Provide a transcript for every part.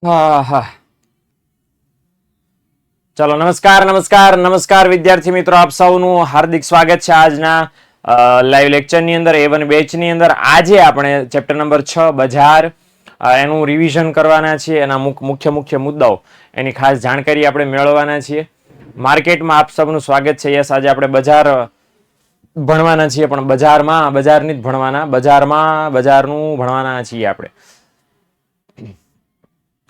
હા હા. ચલો, નમસ્કાર નમસ્કાર નમસ્કાર વિદ્યાર્થી મિત્રો, આપ સૌનું હાર્દિક સ્વાગત છે આજના લાઈવ લેક્ચરની અંદર, A1 બેચની અંદર. આજે આપણે ચેપ્ટર નંબર 6 બજાર એનું રિવિઝન કરવાના છીએ, એના મુખ્ય મુખ્ય મુદ્દાઓ એની ખાસ જાણકારી આપણે મેળવવાના છીએ. માર્કેટમાં આપ સૌનું સ્વાગત છે. યસ, આજે આપણે બજાર ભણવાના છીએ, પણ બજારની જ ભણવાના, બજારનું ભણવાના છીએ આપણે.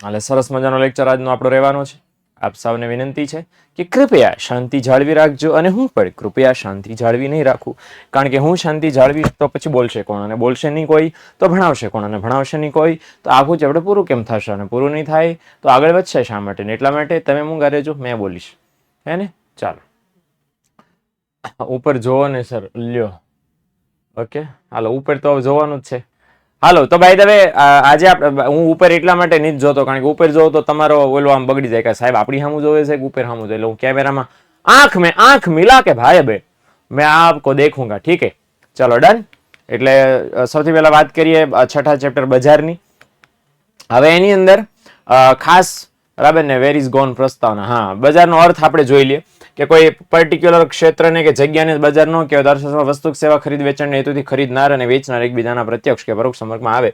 એટલે સરસ મજાનો લેક્ચર આજનો આપણો રહેવાનો છે. આપ સૌને વિનંતી છે કે કૃપયા શાંતિ જાળવી રાખજો, અને હું પણ કૃપયા શાંતિ જાળવી નહીં રાખું, કારણ કે હું શાંતિ જાળવી તો પછી બોલશે કોણ, અને બોલશે નહીં કોઈ તો ભણાવશે કોણ, અને ભણાવશે નહીં કોઈ તો આખું ચેપ્ટર પૂરું કેમ થશે, અને પૂરું નહીં થાય તો આગળ વધશે શા માટે. એટલા માટે તમે મૂંગા રહેજો, મેં બોલીશ, હે ને? ચાલો, ઉપર જોવો ને સર, લ્યો. ઓકે, હાલો, ઉપર તો જોવાનું જ છે. હાલો, તો ભાઈ હવે આજે હું ઉપર એટલા માટે નહીં જોતો, કારણ કે ઉપર જોઉં તો તમારો ઓલો આમ બગડી જાય કે સાહેબ આપણી સામું જોવે છે કે ઉપર સામું જોવે. એટલે હું કેમેરામાં આંખ મિલા કે ભાઈ બે મેં આપકો દેખુંગા, ઠીક હે? ચલો, ડન. એટલે સૌથી પહેલા વાત કરીએ છઠ્ઠા ચેપ્ટર બજારની. હવે એની અંદર ખાસ બરાબર ને, વેર ઇઝ ગોન પ્રસ્તાવના. હા, બજારનો અર્થ આપણે જોઈ લઈએ કે કોઈ પર્ટિક્યુલર ક્ષેત્રને કે જગ્યાને બજાર ન કહેવાય. દર્શાવવા વસ્તુ સેવા ખરીદ વેચાણના હેતુથી ખરીદનાર અને વેચનાર એકબીજાના પ્રત્યક્ષ કે પરોક્ષ સંપર્કમાં આવે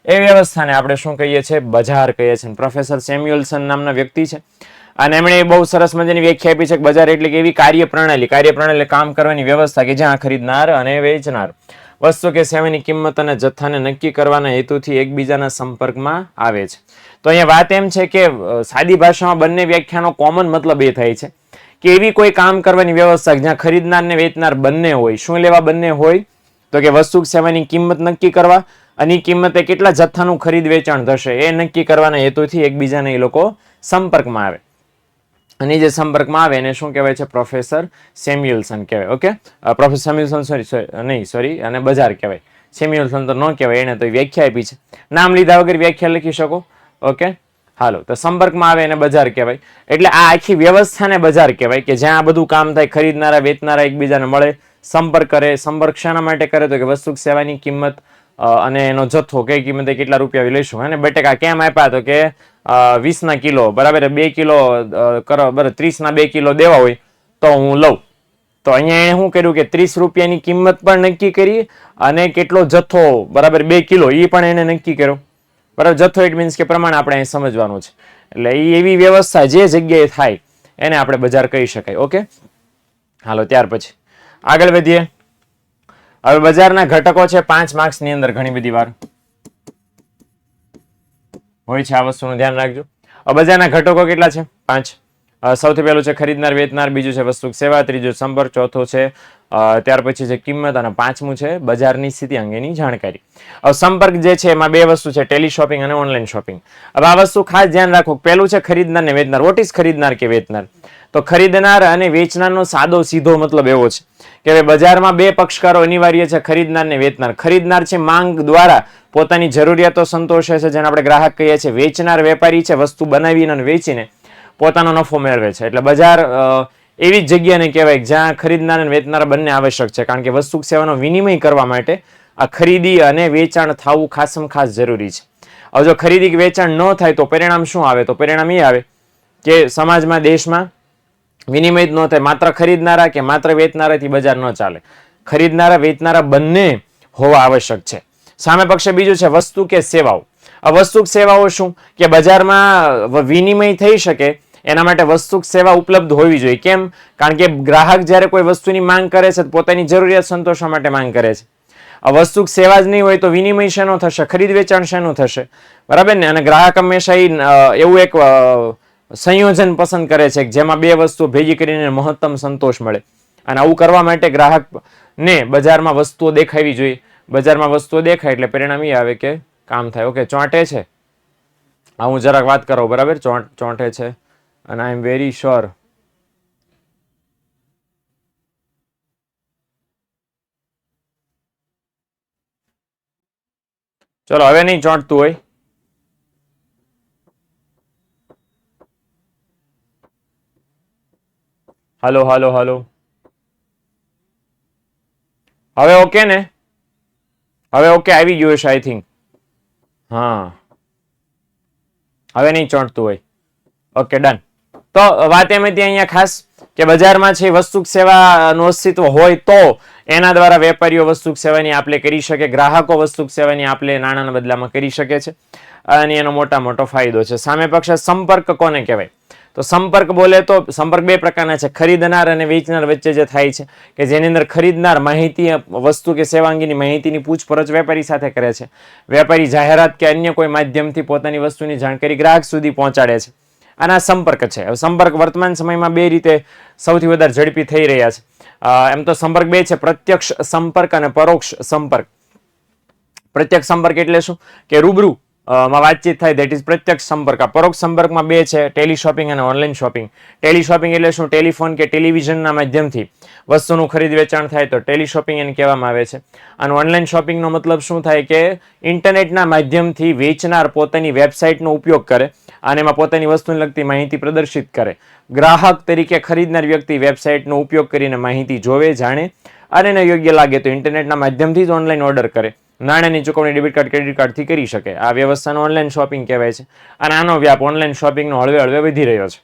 એ વ્યવસ્થાને આપણે શું કહીએ છીએ? બજાર કહીએ છીએ. પ્રોફેસર સેમ્યુઅલ્સન નામના વ્યક્તિ છે, અને એમણે બહુ સરસ મજાની વ્યાખ્યા આપી છે કે બજાર એટલે કે એવી કાર્યપ્રણાલી કામ કરવાની વ્યવસ્થા કે જ્યાં ખરીદનાર અને વેચનાર વસ્તુ કે સેવાની કિંમત અને જથ્થાને નક્કી કરવાના હેતુથી એકબીજાના સંપર્કમાં આવે છે. તો અહીંયા વાત એમ છે કે સાદી ભાષામાં બંને વ્યાખ્યાનો કોમન મતલબ એ થાય છે કે એવી કોઈ કામ કરવાની વ્યવસ્થા જ્યાં ખરીદનાર ને વેચનાર બંને હોય. શું લેવા બંને હોય? તો કે વસ્તુ સેવાની કિંમત નક્કી કરવા, અને કિંમતે કેટલા જથ્થાનું ખરીદ વેચાણ થશે એ નક્કી કરવાના હેતુથી એકબીજાને એ લોકો સંપર્કમાં આવે. અને જે સંપર્કમાં આવે એને શું કહેવાય છે? પ્રોફેસર સેમ્યુઅલ્સન કહેવાય. ઓકે, પ્રોફેસર સેમ્યુઅલ્સન સોરી અને બજાર કહેવાય. સેમ્યુઅલ્સન તો ન કહેવાય, એને તો વ્યાખ્યા આપી છે. નામ લીધા વગર વ્યાખ્યા લખી શકો. ઓકે, હાલો, તો સંપર્કમાં આવે એને બજાર કહેવાય. એટલે આ આખી વ્યવસ્થાને બજાર કહેવાય કે જ્યાં આ બધું કામ થાય, ખરીદનારા વેચનારા એકબીજાને મળે, સંપર્ક કરે. સંપર્ક શાના માટે કરે? તો કે વસ્તુ સેવાની કિંમત અને એનો જથ્થો કઈ કિંમતે કેટલા રૂપિયા લઈશું, અને બટેકા કેમ આપ્યા? તો કે 20 ના કિલો, બરાબર 2 કિલો કરો, બરાબર 30 ના 2 કિલો દેવા હોય તો હું લઉં. તો અહીંયા એને શું કર્યું કે 30 રૂપિયાની કિંમત પણ નક્કી કરી, અને કેટલો જથ્થો, બરાબર 2 કિલો, એ પણ એને નક્કી કર્યો. બરાબર, જથ્થો ઇટ મીન્સ કે પ્રમાણ આપણે અહીં સમજવાનું છે. એટલે એ એવી વ્યવસ્થા જે જગ્યાએ થાય એને આપણે બજાર કહી શકાય. ઓકે, હાલો, ત્યાર પછી આગળ વધીએ. હવે બજારના ઘટકો છે 5 માર્ક્સની અંદર ઘણી બધી વાર હોય છે, આ વસ્તુનું ધ્યાન રાખજો. બજારના ઘટકો કેટલા છે? 5. સૌથી પહેલું છે ખરીદનાર વેચનાર, બીજું છે વસ્તુ સેવા, ત્રીજું સંપર્ક, ચોથું છે ત્યાર પછી છે કિંમત, અને 5મું છે બજારની સ્થિતિ અંગેની જાણકારી. હવે સંપર્ક જે છે એમાં 2 વસ્તુ છે, ટેલી શોપિંગ અને ઓનલાઈન શોપિંગ. હવે આ વસ્તુ ખાસ ધ્યાન રાખો. પહેલું છે ખરીદનાર ને વેચનાર. વોટ ઇઝ ખરીદનાર કે વેચનાર? તો ખરીદનાર અને વેચનારનો સાદો સીધો મતલબ એવો છે કે બજારમાં 2 પક્ષકારો અનિવાર્ય છે, ખરીદનાર ને વેચનાર. ખરીદનાર છે માંગ દ્વારા પોતાની જરૂરિયાતો સંતોષે છે, જેને આપણે ગ્રાહક કહીએ છીએ. વેચનાર વેપારી છે, વસ્તુ બનાવીને અને વેચીને પોતાનો નફો મેળવે છે. એટલે બજાર એવી જ જગ્યાને કહેવાય જ્યાં ખરીદનાર અને વેચનાર બંને આવશ્યક છે, કારણ કે વસ્તુ સેવાનો વિનિમય કરવા માટે આ ખરીદી અને વેચાણ થવું ખાસમ ખાસ જરૂરી છે. હવે જો ખરીદી કે વેચાણ ન થાય તો પરિણામ શું આવે? તો પરિણામ એ આવે કે સમાજમાં, દેશમાં વિનિમય જ ન થાય. માત્ર ખરીદનારા કે માત્ર વેચનારાથી બજાર ન ચાલે. ખરીદનારા વેચનારા બંને હોવા આવશ્યક છે. સામે પક્ષે બીજું છે વસ્તુ કે સેવાઓ. આ વસ્તુ સેવાઓ શું? કે બજારમાં વિનિમય થઈ શકે એના માટે વસ્તુ સેવા ઉપલબ્ધ હોવી જોઈએ. કેમ? કારણ કે ગ્રાહક જ્યારે કોઈ વસ્તુની માંગ કરે છે, પોતાની જરૂરિયાત સંતોષવા માટે માંગ કરે છે. આ વસ્તુ સેવા જ નહીં હોય તો વિનિમય શેનો થશે? ખરીદ વેચાણ શેનું થશે? બરાબર ને? અને ગ્રાહક હંમેશા એવું એક સંયોજન પસંદ કરે છે જેમાં 2 વસ્તુ ભેગી કરીને મહત્તમ સંતોષ મળે. અને આવું કરવા માટે ગ્રાહકને બજારમાં વસ્તુઓ દેખાવી જોઈએ. બજારમાં વસ્તુઓ દેખાય એટલે પરિણામ એ આવે કે કામ થાય. ઓકે, ચોંટે છે. હું જરાક વાત કરો, બરાબર? ચોંટે છે, અને આઈ એમ વેરી શ્યોર ચલો હવે નહીં ચોંટતું હોય. હાલો હાલો હાલો, હવે ઓકે ને? હવે ઓકે આવી ગયું હશે આઈ થિંક. હા હવે નહીં ચોંટતું હોય. Okay, done. તો વાત એમ હતી અહીંયા ખાસ કે બજારમાં છે વસ્તુ સેવાનું અસ્તિત્વ હોય તો એના દ્વારા વેપારીઓ વસ્તુ સેવાની આપલે કરી શકે, ગ્રાહકો વસ્તુ સેવાની આપલે નાણાંના બદલામાં કરી શકે છે અને એનો મોટો ફાયદો છે. સામે પક્ષે સંપર્ક કોને કહેવાય? તો સંપર્ક બોલે તો સંપર્ક બે પ્રકારના છે, ખરીદનાર અને વેચનાર વચ્ચે જે થાય છે કે જેની અંદર ખરીદનાર માહિતી વસ્તુ કે સેવા અંગેની માહિતીની પૂછપરછ વેપારી સાથે કરે છે. વેપારી જાહેરાત કે અન્ય કોઈ માધ્યમથી પોતાની વસ્તુની જાણકારી ગ્રાહક સુધી પહોંચાડે છે. આના સંપર્ક છે. સંપર્ક વર્તમાન સમયમાં બે રીતે સૌથી વધારે ઝડપી થઈ રહ્યા છે. એમ તો સંપર્ક બે છે, પ્રત્યક્ષ સંપર્ક અને પરોક્ષ સંપર્ક. પ્રત્યક્ષ સંપર્ક એટલે શું કે રૂબરૂ માં વાતચીત થાય, દેટ ઇઝ પ્રત્યક્ષ સંપર્ક. પરોક્ષ સંપર્કમાં બે છે, ટેલી શોપિંગ અને ઓનલાઈન શોપિંગ. ટેલી શોપિંગ એટલે શું? ટેલિફોન કે ટેલિવિઝનના માધ્યમથી વસ્તુનું ખરીદ વેચાણ થાય તો ટેલી શોપિંગ એને કહેવામાં આવે છે. અને ઓનલાઈન શોપિંગનો મતલબ શું થાય કે ઇન્ટરનેટના માધ્યમથી વેચનાર પોતાની વેબસાઇટનો ઉપયોગ કરે અને એમાં પોતાની વસ્તુને લગતી માહિતી પ્રદર્શિત કરે. ગ્રાહક તરીકે ખરીદનાર વ્યક્તિ વેબસાઇટનો ઉપયોગ કરીને માહિતી જોવે, જાણે અને એને યોગ્ય લાગે તો ઇન્ટરનેટના માધ્યમથી જ ઓનલાઈન ઓર્ડર કરે. નાણાંની ચૂકવણી ડેબિટ કાર્ડ, ક્રેડિટ કાર્ડથી કરી શકે. આ વ્યવસ્થાનો ઓનલાઈન શોપિંગ કહેવાય છે અને આનો વ્યાપ ઓનલાઈન શોપિંગનો હળવે વધી રહ્યો છે.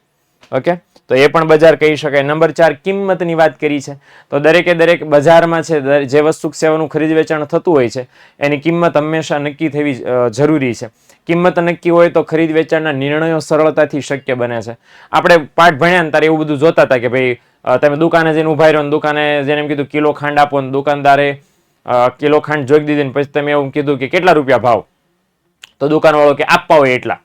ઓકે, તો એ પણ બજાર કહી શકાય. નંબર 4, કિંમતની વાત કરી છે તો દરેક બજારમાં છે જે વસ્તુ સેવાનું ખરીદ વેચાણ થતું હોય છે એની કિંમત હંમેશા નક્કી થવી જરૂરી છે. કિંમત નક્કી હોય તો ખરીદ વેચાણના નિર્ણયો સરળતાથી શક્ય બને છે. આપણે પાઠ ભણ્યા ને ત્યારે એવું બધું જોતા હતા કે ભાઈ તમે દુકાને જઈને ઉભા રહ્યો ને દુકાને જેને એમ કીધું કિલો ખાંડ આપો ને દુકાનદારે કિલો ખાંડ જોઈ દીધી ને પછી તમે એવું કીધું કે કેટલા રૂપિયા ભાવ, તો દુકાનવાળો કે આપવા હોય એટલા,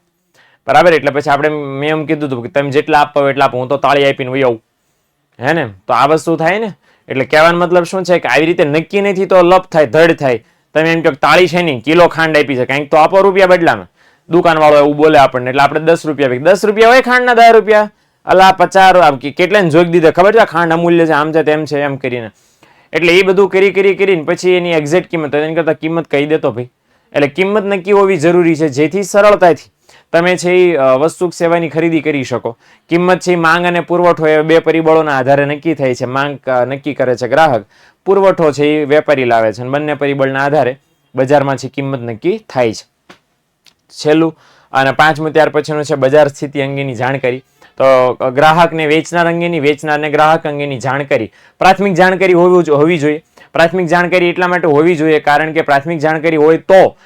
બરાબર. એટલે પછી આપણે મેં એમ કીધું હતું કે તમે જેટલા આપવા હોય એટલા આપો, હું તો તાળી આપીને વહી આવું, હે ને. તો આ વસ્તુ થાય ને. એટલે કહેવાનો મતલબ શું છે કે આવી રીતે નક્કી નથી તો લપ થાય, ધડ થાય. તમે એમ કહો તાળી છે નહીં, કિલો ખાંડ આપી છે, કંઈક તો આપો રૂપિયા બદલામાં. દુકાનવાળો એવું બોલે આપણને એટલે આપણે 10 રૂપિયા, 10 રૂપિયા હોય ખાંડના 10 રૂપિયા, અલા 50 કેટલાને જોઈ દીધા ખબર છે ખાંડ અમૂલ્ય છે, આમ છે તેમ છે એમ કરીને. એટલે એ બધું કરીને પછી એની એક્ઝેક્ટ કિંમત, એની કરતા કિંમત કહી દેતો ભાઈ. એટલે કિંમત નક્કી હોવી જરૂરી છે જેથી સરળતાથી તમે છે એ વસ્તુ સેવાની ખરીદી કરી શકો. કિંમત છે માંગ અને પુરવઠો એ બે પરિબળોના આધારે નક્કી થાય છે. માંગ નક્કી કરે છે ગ્રાહક, પુરવઠો છે એ વેપારી લાવે છે અને બંને પરિબળના આધારે બજારમાં છે કિંમત નક્કી થાય છે. છેલ્લું અને 5મું ત્યાર પછીનું છે બજાર સ્થિતિ અંગેની જાણકારી. તો ગ્રાહકને વેચનાર અંગેની, વેચનારને ગ્રાહક અંગેની જાણકારી, પ્રાથમિક જાણકારી હોવી જોઈએ. પ્રાથમિક જાણકારી એટલા માટે હોવી જોઈએ કારણ કે પ્રાથમિક જાણકારી હોય તો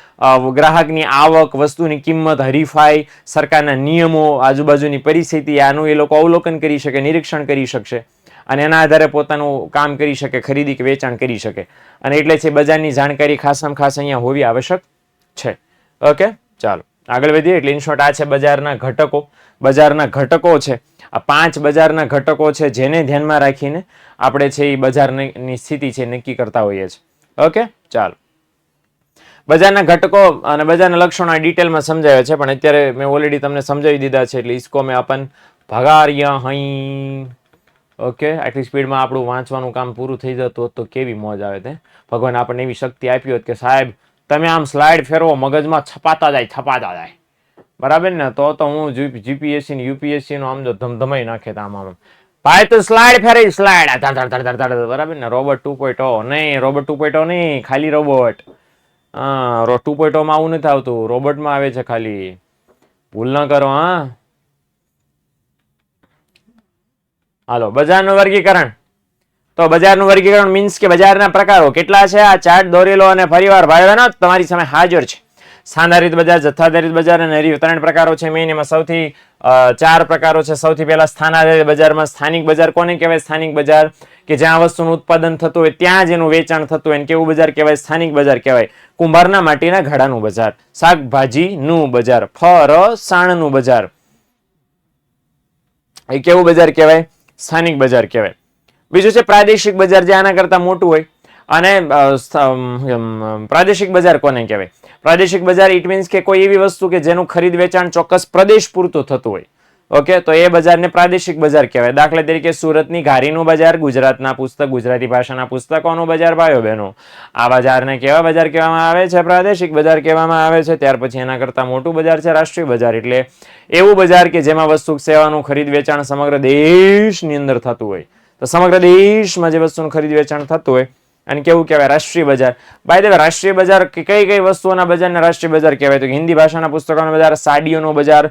ગ્રાહકની આવક, વસ્તુની કિંમત, હરીફાઈ, સરકારના નિયમો, આજુબાજુની પરિસ્થિતિ આનું એ લોકો અવલોકન કરી શકે, નિરીક્ષણ કરી શકશે અને એના આધારે પોતાનું કામ કરી શકે, ખરીદી કે વેચાણ કરી શકે. અને એટલે છે બજારની જાણકારી ખાસમાં ખાસ અહીંયા હોવી આવશ્યક છે. ઓકે, ચાલો આગળ વધીએ. એટલે ઇન શોર્ટ આ છે બજારના ઘટકો. બજારના ઘટકો છે આ 5 બજારના ઘટકો છે જેને ધ્યાનમાં રાખીને આપણે છે એ બજારની સ્થિતિ છે નક્કી કરતા હોઈએ છીએ. ઓકે, ચાલો. બજારના ઘટકો અને બજારના લક્ષણો ડિટેલમાં સમજાવ્યા છે પણ અત્યારે મેં ઓલરેડી તમને સમજાવી દીધા છે એટલે ઇસકો મેં અપન ભગારિયા હઈ. ઓકે, આટલી સ્પીડમાં આપણું વાંચવાનું કામ પૂરું થઈ જતું હોત તો કેવી મોજ આવે તે. ભગવાન આપણને એવી શક્તિ આપી હોત કે સાહેબ તમે આમ સ્લાઇડ ફેરવો મગજમાં છપાતા જાય, બરાબર ને. તો હું જીપીએસસી ને યુપીએસસી નો આમ જો ધમધમાઈ નાખે આમ ભાઈ તો સ્લાઇડ ફેરી સ્લાઇડ, બરાબર ને. રોબોટ 2.0 નહીં, રોબોટ 2.0 નહીં, ખાલી રોબોટ. 2.0 માં આવું નથી આવતું, રોબોટમાં આવે છે ખાલી. ભૂલ ન કરો. હાલો, બજારનું વર્ગીકરણ. તો બજારનું વર્ગીકરણ મીન્સ કે બજારના પ્રકારો કેટલા છે આ ચાર્ટ દોરેલો અને ફરીવાર ભાઈ બહેનો તમારી સામે હાજર છે. સ્થાનાંતરિત બજાર, જથ્થાધારિત બજાર અને હરીફ 3 પ્રકારો છે મેઇન. એમાં સૌથી 4 પ્રકારો છે. સૌથી પહેલા સ્થાનાંતરિત બજારમાં સ્થાનિક બજાર કોને કહેવાય? સ્થાનિક બજાર કે જ્યાં વસ્તુનું ઉત્પાદન થતું હોય ત્યાં જ એનું વેચાણ થતું હોય કેવું બજાર કહેવાય? સ્થાનિક બજાર કહેવાય. કુંભારના માટીના ઘડાનું બજાર, શાકભાજીનું બજાર, ફરસાણનું બજાર, એ કેવું બજાર કહેવાય? સ્થાનિક બજાર કહેવાય. બીજું છે પ્રાદેશિક બજાર, જે આના કરતા મોટું હોય. અને પ્રાદેશિક બજાર કોને કહેવાય? પ્રાદેશિક બજાર ઇટ મીન્સ કે કોઈ એવી વસ્તુ કે જેનું ખરીદ વેચાણ ચોક્કસ પ્રદેશ પૂરતું થતું હોય. ઓકે, તો એ બજારને પ્રાદેશિક બજાર કહેવાય. દાખલા તરીકે સુરતની ઘારીનું બજાર, ગુજરાતના પુસ્તક, ગુજરાતી ભાષાના પુસ્તકોનું બજાર, ભાઈઓ બહેનો, આ બજારને કેવા બજાર કહેવામાં આવે છે? પ્રાદેશિક બજાર કહેવામાં આવે છે. ત્યાર પછી એના કરતા મોટું બજાર છે રાષ્ટ્રીય બજાર. એટલે એવું બજાર કે જેમાં વસ્તુ સેવાનું ખરીદ વેચાણ સમગ્ર દેશની અંદર થતું હોય. તો સમગ્ર દેશમાં જે વસ્તુનું ખરીદ વેચાણ થતું હોય અને કેવું કહેવાય રાષ્ટ્રીય બજાર. બાય ધ વે રાષ્ટ્રીય બજાર કઈ કઈ વસ્તુઓના બજારને રાષ્ટ્રીય બજાર કહેવાય? તો હિન્દી ભાષાના પુસ્તકોનું બજાર, સાડીઓનું બજાર,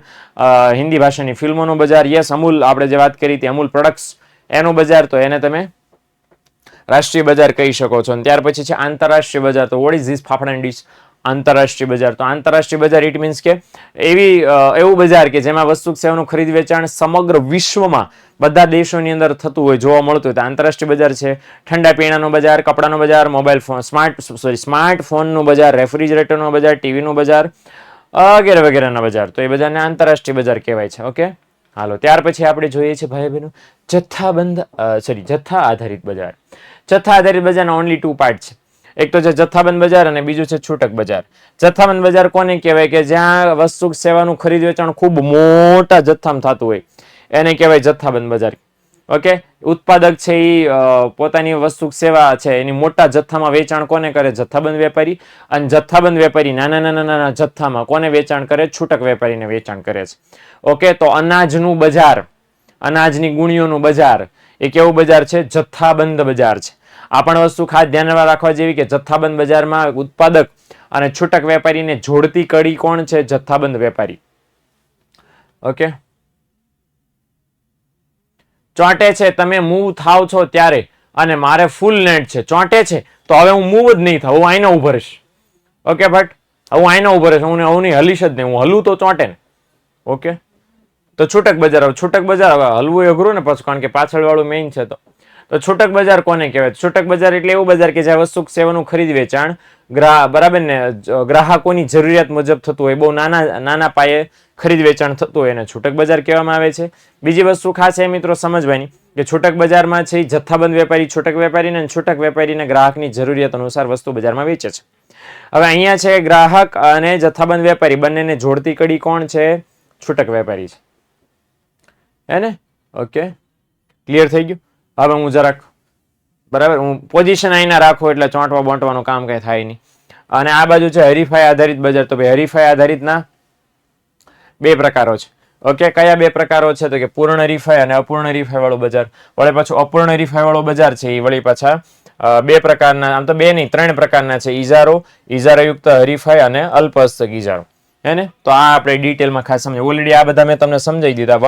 હિન્દી ભાષાની ફિલ્મોનું બજાર, યસ અમૂલ આપણે જે વાત કરી હતી અમૂલ પ્રોડક્ટ્સ એનું બજાર, તો એને તમે રાષ્ટ્રીય બજાર કહી શકો છો. અને ત્યાર પછી છે આંતરરાષ્ટ્રીય બજાર. તો what is this fafda and dish? આંતરરાષ્ટ્રીય બજાર. તો આંતરરાષ્ટ્રીય બજાર ઇટ મીન્સ કે એવું બજાર કે જેમાં વસ્તુ સેવાનું ખરીદ વેચાણ સમગ્ર વિશ્વમાં બધા દેશોની અંદર થતું હોય, જોવા મળતું હોય. તો આંતરરાષ્ટ્રીય બજાર છે. ઠંડા પીણાનું બજાર, કપડાનું બજાર, મોબાઈલ ફોન સ્માર્ટફોનનું બજાર, રેફ્રિજરેટરનું બજાર, ટીવીનું બજાર વગેરે વગેરેના બજાર. તો એ બજારને આંતરરાષ્ટ્રીય બજાર કહેવાય છે. ઓકે, હાલો ત્યાર પછી આપણે જોઈએ છીએ ભાઈ બહેનો જથ્થા આધારિત બજાર. જથ્થા આધારિત બજારના ઓનલી 2 પાર્ટ છે. એક તો છે જથ્થાબંધ બજાર અને બીજું છે છૂટક બજાર. જથ્થાબંધ બજાર કોને કહેવાય? કે જ્યાં વસ્તુ સેવાનું ખરીદ વેચાણ ખૂબ મોટા જથ્થામાં થતું હોય એને કહેવાય જથ્થાબંધ બજાર. ઓકે, ઉત્પાદક છે એ પોતાની વસ્તુ સેવા છે એની મોટા જથ્થામાં વેચાણ કોને કરે? જથ્થાબંધ વેપારી. અને જથ્થાબંધ વેપારી નાના નાના નાના જથ્થામાં કોને વેચાણ કરે? છૂટક વેપારીને વેચાણ કરે છે. ઓકે, તો અનાજનું બજાર, અનાજની ગુણીઓનું બજાર એ કેવું બજાર છે? જથ્થાબંધ બજાર છે. આ પણ વસ્તુ ખાસ ધ્યાનમાં રાખવા જેવી કે જથ્થાબંધ બજારમાં ઉત્પાદક અને છૂટક વેપારીને જોડતી કડી કોણ છે? જથ્થાબંધ વેપારી. ઓકે, ચોંટે છે તમે મૂવ થાવ છો ત્યારે અને મારે ફૂલ નેટ છે. ચોંટે છે તો હવે હું મૂવ જ નહીં થાવ, હું આઈને ઉભો રહીશ. ઓકે બટ હું આઈને ઉભો રહીશ, હું નહીં હલીશ જ નહીં, હું હલું તો ચોંટે ને. ઓકે, તો છૂટક બજાર. છૂટક બજાર હવે હલવું એ અઘરું ને પાછું, કારણ કે પાછળ વાળું મેઇન છે. તો છૂટક બજાર કોને કહેવાય? છૂટક બજાર એટલે એવું બજાર કે જ્યાં વસ્તુ સેવાનું ખરીદ વેચાણ બરાબર ને ગ્રાહકોની જરૂરિયાત મુજબ થતું હોય, બહુ નાના પાયે ખરીદ વેચાણ થતું હોય એને છૂટક બજાર કહેવામાં આવે છે. બીજી વસ્તુ ખાસ એ મિત્રો સમજવાની કે છૂટક બજારમાં છે જથ્થાબંધ વેપારી છૂટક વેપારીને છૂટક વેપારીને ગ્રાહકની જરૂરિયાત અનુસાર વસ્તુ બજારમાં વેચે છે. હવે અહીંયા છે ગ્રાહક અને જથ્થાબંધ વેપારી બંનેને જોડતી કડી કોણ છે? છૂટક વેપારી છે. હે ને? ઓકે, ક્લિયર થઈ ગયું? હવે હું જરાક બરાબર હું પોઝિશન અહીંના રાખો એટલે ચોંટવા બોંટવાનું કામ કઈ થાય નહીં. અને આ બાજુ છે હરીફાઈ આધારિત બજાર. તો ભાઈ હરીફાઈ આધારિતના 2 પ્રકારો છે. ઓકે, કયા 2 પ્રકારો છે? તો કે પૂર્ણ હરીફાઈ અને અપૂર્ણ હરીફાઈ વાળું બજાર. વળી પાછું અપૂર્ણ હરીફાઈ વાળું બજાર છે એ વળી પાછા 2 પ્રકારના, આમ તો 2 નહીં 3 પ્રકારના છે. ઇજારોયુક્ત હરીફાઈ અને અલ્પહસ્તક ઇજારો. હે ને? તો આ આપણે ડિટેલમાં ખાસ સમજ. ઓલરેડી આ બધા મેં તમને સમજાવી દીધા.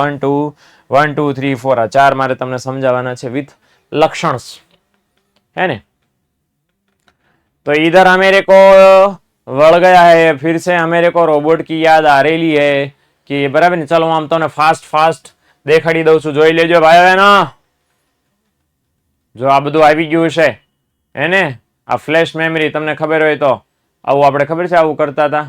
1 2 3 4 આ 4 મારે તમને સમજાવવાના છે વિથ લક્ષણ. है ने? तो इधर हमेरे को वड़ गया है, फिर से हमेरे को रोबोट की याद आ रही है कि बराबर ने. चलो आम तो फास्ट દેખાડી દઉં છું, જોઈ લેજો ભાઈ બહેનો. જો આ બધું આવી ગયું છે હે ને, આ ફ્લેશ મેમરી તમને ખબર હોય તો આવું આપણે ખબર છે આવું કરતા હતા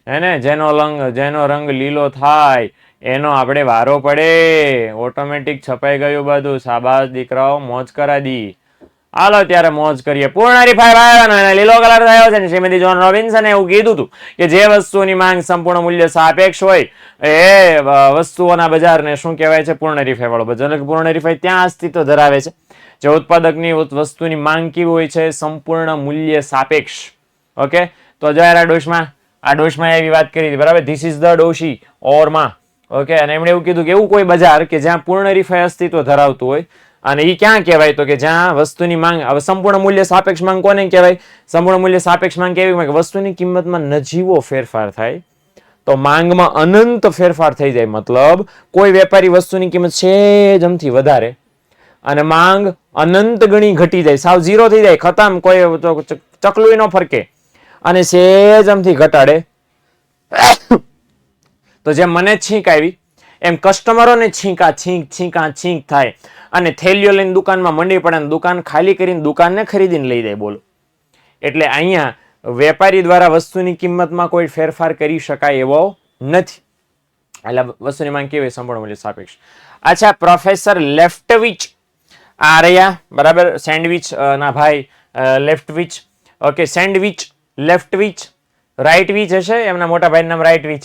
હે ને. જેનો રંગ લીલો થાય એનો આપણે વારો પડે. ઓટોમેટિક છપાઈ ગયું બધું. શાબાશ દીકરાઓ, મોજ કરા દી. હાલો ત્યારે મોજ કરીએ. પૂર્ણ હરીફાઈ ભાઈ લીલો કલર થયો છે ને. શ્રીમતી જોન રોબિન્સને એવું કીધું હતું કે જે વસ્તુની માંગ સંપૂર્ણ મૂલ્ય સાપેક્ષ હોય એ વસ્તુઓના બજારને શું કહેવાય છે? પૂર્ણ હરીફાઈ વાળો બજાર. એટલે પૂર્ણ હરીફાઈ ત્યાં અસ્તિત્વ ધરાવે છે જે ઉત્પાદકની વસ્તુની માંગ કેવી હોય છે? સંપૂર્ણ મૂલ્ય સાપેક્ષ. ઓકે, તો જયારે આ ડોશમાં એવી વાત કરી હતી બરાબર. ધીસ ઇઝ ધ ડોશી ઓર માં. ઓકે, અને એમણે એવું કીધું કે એવું કોઈ બજાર કે જ્યાં પૂર્ણ હરીફાઈ અસ્તિત્વ ધરાવતું હોય અને એ ક્યાં કહેવાય? તો કે જ્યાં વસ્તુની માંગ, હવે સંપૂર્ણ મૂલ્ય સાપેક્ષ માંગ કોને કહેવાય? સંપૂર્ણ મૂલ્ય સાપેક્ષ માંગ કેવી કે વસ્તુની કિંમતમાં નજીવો ફેરફાર થાય તો માંગમાં અનંત ફેરફાર થઈ જાય. મતલબ કોઈ વેપારી વસ્તુની કિંમત સેજ અમથી વધારે અને માંગ અનંત ગણી ઘટી જાય, સાવ 0 થઈ જાય, ખતમ, કોઈ ચકલું ન ફરકે, અને સેજ અમથી ઘટાડે તો જેમ મને છીંક આવી એમ કસ્ટમરોને છીંક થાય અને થેલીઓ લઈને દુકાનમાં મંડી પડે અને દુકાન ખાલી કરીને દુકાનને ખરીદીને લઈ જાય. બોલો, એટલે અહીંયા વેપારી દ્વારા વસ્તુની કિંમતમાં કોઈ ફેરફાર કરી શકાય એવો નથી. એટલે વસ્તુની માંગ કેવી? સંપૂર્ણ મૂલ્ય સાપેક્ષ. અચ્છા, પ્રોફેસર લેફ્ટવિચ આ રહ્યા બરાબર, સેન્ડવિચ ના ભાઈ લેફ્ટવિચ. ઓકે, સેન્ડવિચ લેફ્ટવિચ, રાઇટવિચ હશે, એમના મોટા ભાઈનું નામ રાઇટવિચ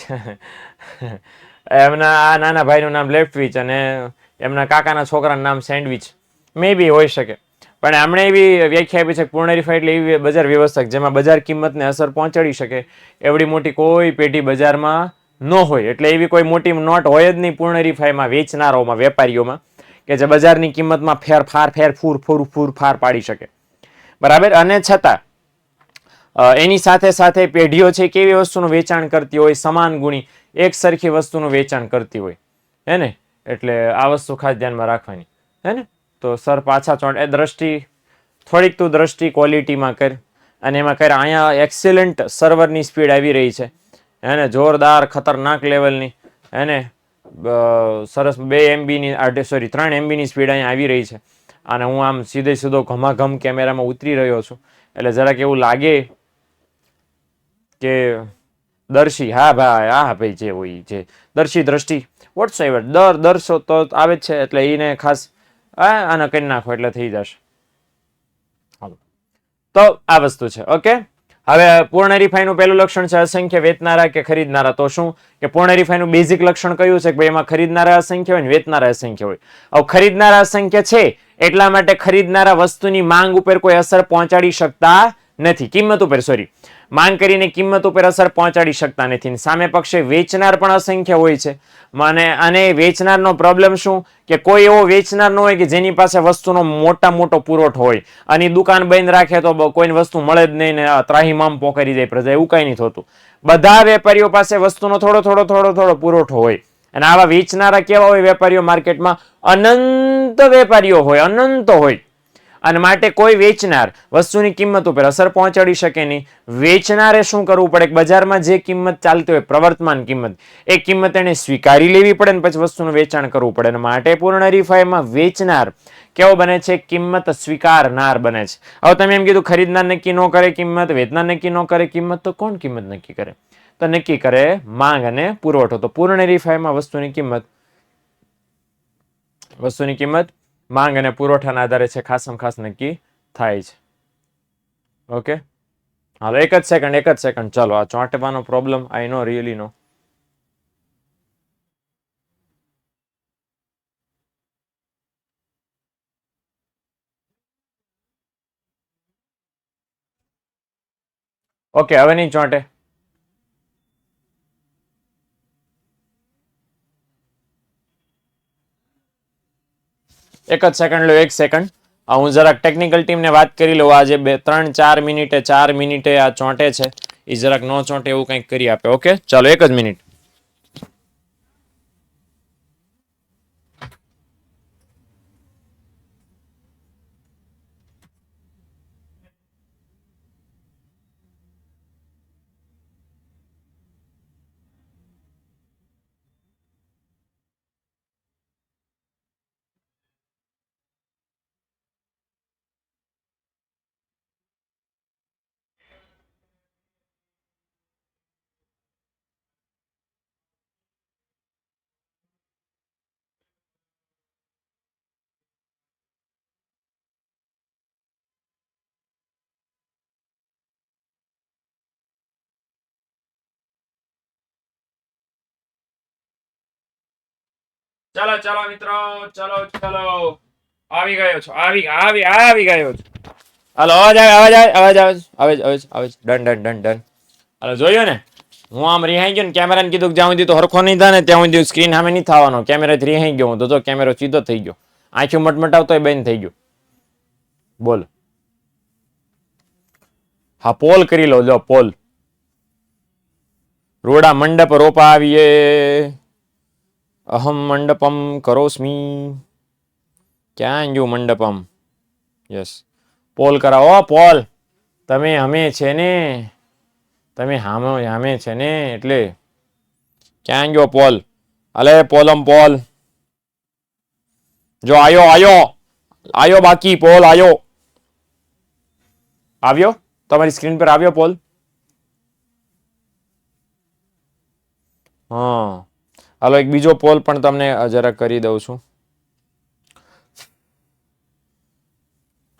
એમના આ નાના ભાઈનું નામ લેફ્ટવિચ અને એમના કાકાના છોકરાનું નામ સેન્ડવિચ. મે બી હોઈ શકે, પણ એમણે એવી વ્યાખ્યા આપી છે પૂર્ણ હરીફાઈ એટલે એવી બજાર વ્યવસ્થા જેમાં બજાર કિંમતને અસર પહોંચાડી શકે એવડી મોટી કોઈ પેઢી બજારમાં ન હોય. એટલે એવી કોઈ મોટી નોટ હોય જ નહીં પૂર્ણ હરીફાઈમાં વેચનારાઓમાં, વેપારીઓમાં, કે જે બજારની કિંમતમાં ફેરફાર પાડી શકે. બરાબર. અને છતાં એની સાથે સાથે પેઢીઓ છે કેવી વસ્તુનું વેચાણ કરતી હોય, સમાન ગુણી એક સરખી વસ્તુનું વેચાણ કરતી હોય, હે ને? એટલે આ વસ્તુ ખાસ ધ્યાનમાં રાખવાની, હે ને? તો સર પાછા એ દ્રષ્ટિ થોડીક તું દ્રષ્ટિ ક્વોલિટીમાં કર, અને એમાં કર અહીંયા એક્સેલન્ટ સર્વરની સ્પીડ આવી રહી છે, એને જોરદાર ખતરનાક લેવલની, એને સરસ 2 MBની સોરી 3 MBની સ્પીડ અહીંયા આવી રહી છે. અને હું આમ સીધો ઘમાઘમ કેમેરામાં ઉતરી રહ્યો છું, એટલે જરાક એવું લાગે કે દર્શી, હા ભાઈ જે હોય જે દર્શી દ્રષ્ટિ વોટ્સ એવર દર્શો તો આવે જ છે, એટલે એને ખાસ આને કરી નાખો એટલે થઈ જશે. તો આ વસ્તુ છે. ઓકે, હવે પૂર્ણ હરીફાઈનું પહેલું લક્ષણ છે અસંખ્ય વેચનારા કે ખરીદનારા. તો શું કે પૂર્ણ હરીફાઈનું બેઝિક લક્ષણ કયું છે કે ભાઈ એમાં ખરીદનારા અસંખ્ય હોય ને વેચનારા અસંખ્ય હોય. હવે ખરીદનારા અસંખ્ય છે એટલા માટે ખરીદનારા વસ્તુની માંગ ઉપર કોઈ અસર પહોંચાડી શકતા નથી, કિંમત ઉપર સોરી માંગ કરીને કિંમત ઉપર અસર પહોંચાડી શકતા નથી. સામે પક્ષે વેચનાર પણ અસંખ્ય હોય છે. અને વેચનારનો પ્રોબ્લેમ શું કે કોઈ એવો વેચનાર ન હોય કે જેની પાસે વસ્તુનો મોટો પુરવઠો હોય અને દુકાન બંધ રાખે તો કોઈને વસ્તુ મળે જ નહીં ને ત્રાહિમામ પોકારી જાય પ્રજા, એવું કઈ નહીં થતું. બધા વેપારીઓ પાસે વસ્તુનો થોડો પુરવઠો હોય. અને આવા વેચનારા કેવા હોય વેપારીઓ માર્કેટમાં? અનંત વેપારીઓ હોય, અનંત હોય. અને માટે કોઈ વેચનાર વસ્તુની કિંમત ઉપર અસર પહોંચાડી શકે નહીં. વેચનારે શું કરવું પડે? બજારમાં જે કિંમત ચાલતી હોય પ્રવર્તમાન કિંમત, એ કિંમત એને સ્વીકારી લેવી પડે ને પછી વસ્તુનું વેચાણ કરવું પડે. અને માટે પૂર્ણ હરીફાઈમાં વેચનાર કેવો બને છે? કિંમત સ્વીકારનાર બને છે. હવે તમે એમ કીધું ખરીદનાર નક્કી ન કરે કિંમત, વેચનાર નક્કી ન કરે કિંમત, તો કોણ કિંમત નક્કી કરે? તો નક્કી કરે માંગ અને પુરવઠો. તો પૂર્ણ હરીફાઈમાં વસ્તુની કિંમત માંગ અને પુરવઠાના આધારે છે ખાસ નક્કી થાય છે. ઓકે, હાલો એક જ સેકન્ડ. ચાલો, આ ચોંટવાનો પ્રોબ્લેમ આઈ નો, રિયલી નો. ઓકે, હવે નહીં ચોંટે. એક જ સેકન્ડ લો, 1 સેકન્ડ. હું જરાક ટેકનિકલ ટીમને વાત કરી લઉં. આજે 4 મિનિટે આ ચોંટે છે, એ જરાક ન ચોંટે એવું કંઈક કરી આપે. ઓકે, ચાલો 1 જ મિનિટ. ચાલો મિત્રો, ચાલો આવી ગયો છો, આવી ગયો છો. હાલો, અવાજ આવે. ડન. હાલો, જોયો ને? હું આમ રિહાઈ ગયો ને, કેમેરાને કીધું કે જ્યાં સુધી તો હરખો નહીં થાય ને ત્યાં સુધી સ્ક્રીન સામે નહીં થવાનો. કેમેરાથી રિહાઈ ગયો હું તો કેમેરો સીધો થઈ ગયો, આંખો મટમટાવતો બંધ થઈ ગયો. બોલ. હા, પોલ કરી લો. જો પોલ, રોડા મંડપ રોપા આવીએ. અહમ મંડપમ કરોસ્મી. ક્યાં ગયું મંડપમ? યસ, પોલ કરાવો. પોલ તમે અમે છે ને, તમે હામે છે ને, એટલે ક્યાં ગયો પોલ? અલે પોલ. જો આયો બાકી પોલ આવ્યો તમારી સ્ક્રીન પર આવ્યો પોલ? હા, હાલો એક બીજો પોલ પણ તમને જરા કરી દઉં છું.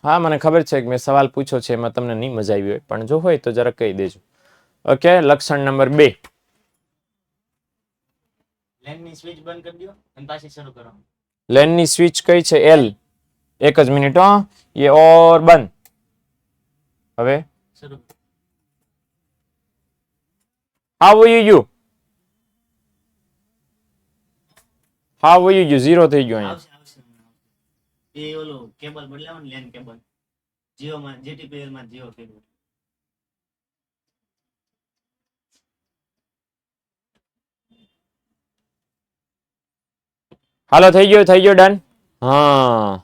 હા, મને ખબર છે કે મેં સવાલ પૂછ્યો છે એમાં તમને નહીં મજા આવી હોય, પણ જો હોય તો જરા કહી દેજો. ઓકે, લક્ષણ નંબર 2. લેનની સ્વિચ બંધ કરી દો અને પાછી શરૂ કરો. લેનની સ્વિચ કઈ છે? એલ. 1 જ મિનિટ. ये और બંધ. હવે શરૂ. હાઉ યુ હાઉ યુ 0 થઈ ગયો અહીંયા. એ ઓલું કેબલ બદલાવો ને, લેન કેબલ જીઓ માં, જીટીપીએલ માં જીઓ કેબલ. હાલો થઈ ગયો ડન. હા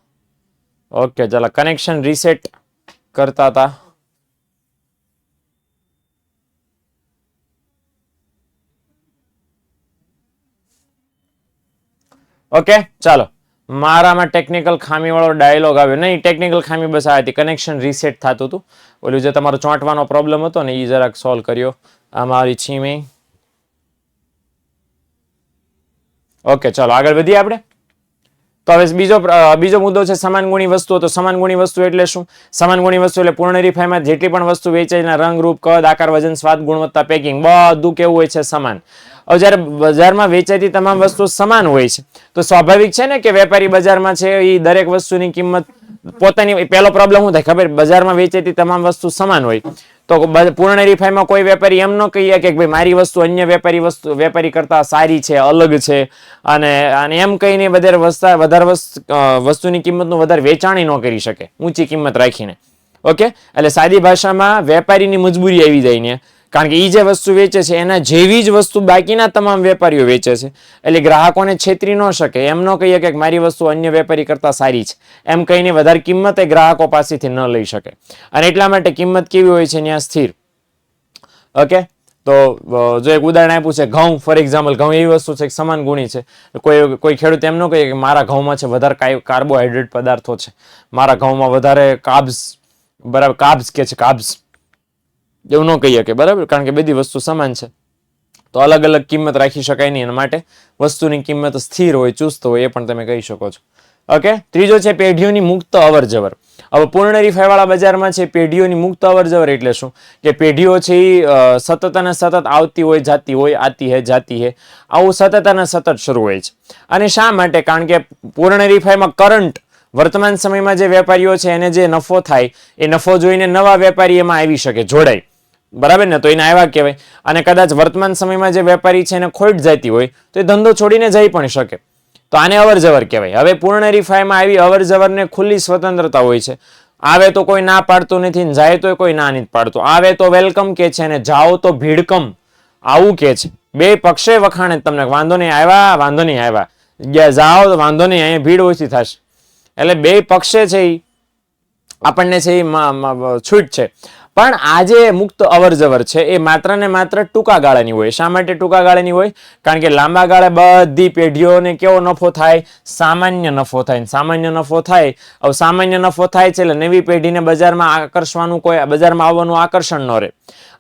ઓકે ચાલો કનેક્શન રીસેટ કરતા હતા. ઓકે ચાલો મારામાં ટેકનિકલ ખામી વાળો ડાયલોગ આવ્યો નહીં. ટેકનિકલ ખામી બસ આ હતી, કનેક્શન રીસેટ થતું હતું. ઓલું જે તમારો ચોંટવાનો પ્રોબ્લેમ હતો ને એ જરાક સોલ્વ કર્યો. આ મારી છીમી. ઓકે ચાલો આગળ વધીએ આપણે. તો હવે બીજો મુદ્દો છે સમાન ગુણી વસ્તુઓ. તો સમાન ગુણી વસ્તુ એટલે શું? સમાન ગુણી વસ્તુ એટલે પૂર્ણ હરીફાઈમાં જેટલી પણ વસ્તુ વેચાય રંગ, રૂપ, કદ, આકાર, વજન, સ્વાદ, ગુણવત્તા, પેકિંગ બધું કેવું હોય છે? સમાન. હવે જ્યારે બજારમાં વેચાતી તમામ વસ્તુ સમાન હોય છે તો સ્વાભાવિક છે ને કે વેપારી બજારમાં છે એ દરેક વસ્તુની કિંમત પોતાની. પહેલો પ્રોબ્લેમ શું થાય ખબર? બજારમાં વેચાતી તમામ વસ્તુ સમાન હોય તો પૂર્ણ હરીફાઈમાં કોઈ વેપારી એમ ન કહીએ કે ભાઈ મારી વસ્તુ અન્ય વેપારી કરતા સારી છે, અલગ છે, અને એમ કહીને વધારે વસ્તુની કિંમતનું વધારે વેચાણી ન કરી શકે ઊંચી કિંમત રાખીને. ઓકે એટલે સાદી ભાષામાં વેપારીની મજબૂરી આવી જાય ને, કારણ કે એ જે વસ્તુ વેચે છે એના જેવી જ વસ્તુ બાકીના તમામ વેપારીઓ વેચે છે. એટલે ગ્રાહકોને છેતરી ન શકે. એમ ન કહીએ કે મારી વસ્તુ અન્ય વેપારી કરતા સારી છે એમ કહીને વધારે કિંમત એ ગ્રાહકો પાસેથી ન લઈ શકે. અને એટલા માટે કિંમત કેવી હોય છે? ત્યાં સ્થિર. ઓકે તો જો એક ઉદાહરણ આપ્યું છે ઘઉં, ફોર એક્ઝામ્પલ ઘઉં એવી વસ્તુ છે કે સમાન ગુણી છે. કોઈ ખેડૂત એમ ન કહે કે મારા ઘઉંમાં છે વધારે કાર્બોહાઈડ્રેટ પદાર્થો છે, મારા ઘઉંમાં વધારે કાર્બ્સ કે છે કાર્બ્સ, એવું ન કહીએ કે બરાબર, કારણ કે બધી વસ્તુ સમાન છે. તો અલગ અલગ કિંમત રાખી શકાય નહીં. એના માટે વસ્તુની કિંમત સ્થિર હોય, ચુસ્ત હોય, એ પણ તમે કહી શકો છો. ઓકે ત્રીજો છે પેઢીઓની મુક્ત અવર જવર. હવે પૂર્ણ હરીફાઈ વાળા બજારમાં છે પેઢીઓની મુક્ત અવર જવર એટલે શું? કે પેઢીઓ છે એ સતત અને સતત આવતી હોય, જાતી હોય, આતી હે જાતી હે, આવું સતત અને સતત શરૂ હોય છે. અને શા માટે? કારણ કે પૂર્ણ હરીફાઈમાં કરંટ વર્તમાન સમયમાં જે વેપારીઓ છે એને જે નફો થાય એ નફો જોઈને નવા વેપારી એમાં આવી શકે, જોડાય, બરાબર ને? તો એને આવ્યા કહેવાય. અને કદાચ વર્તમાન સમયમાં જે વેપારી છે એને ખોટ જતી હોય તો એ ધંધો છોડીને જઈ પણ શકે. તો આને અવર જવર કહેવાય. હવે પૂર્ણ હરીફાઈમાં આવી અવર જવરને ખુલ્લી સ્વતંત્રતા હોય છે. આવે તો કોઈ ના પાડતું નથી, ને જાય તો કોઈ ના નથી પાડતું. આવે તો વેલકમ કે છે, અને જાઓ તો ભીડકમ આવું કે છે. બે પક્ષે વખાણે તમને, વાંધો નહીં આવ્યા, વાંધો નહીં આવ્યા, જાઓ તો વાંધો નહીં, અહીંયા ભીડ ઓછી થશે. એટલે બે પક્ષે છે એ આપણને છે એ છૂટ છે. પણ આ જે મુક્ત અવર જવર છે એ માત્ર ને માત્ર ટૂંકા ગાળાની હોય. શા માટે ટૂંકા ગાળાની હોય? કારણ કે લાંબા ગાળે બધી પેઢીઓને કેવો નફો થાય? સામાન્ય નફો થાય. સામાન્ય નફો થાય. હવે સામાન્ય નફો થાય છે એટલે નવી પેઢીને બજારમાં આકર્ષવાનું, કોઈ બજારમાં આવવાનું આકર્ષણ ન રહે.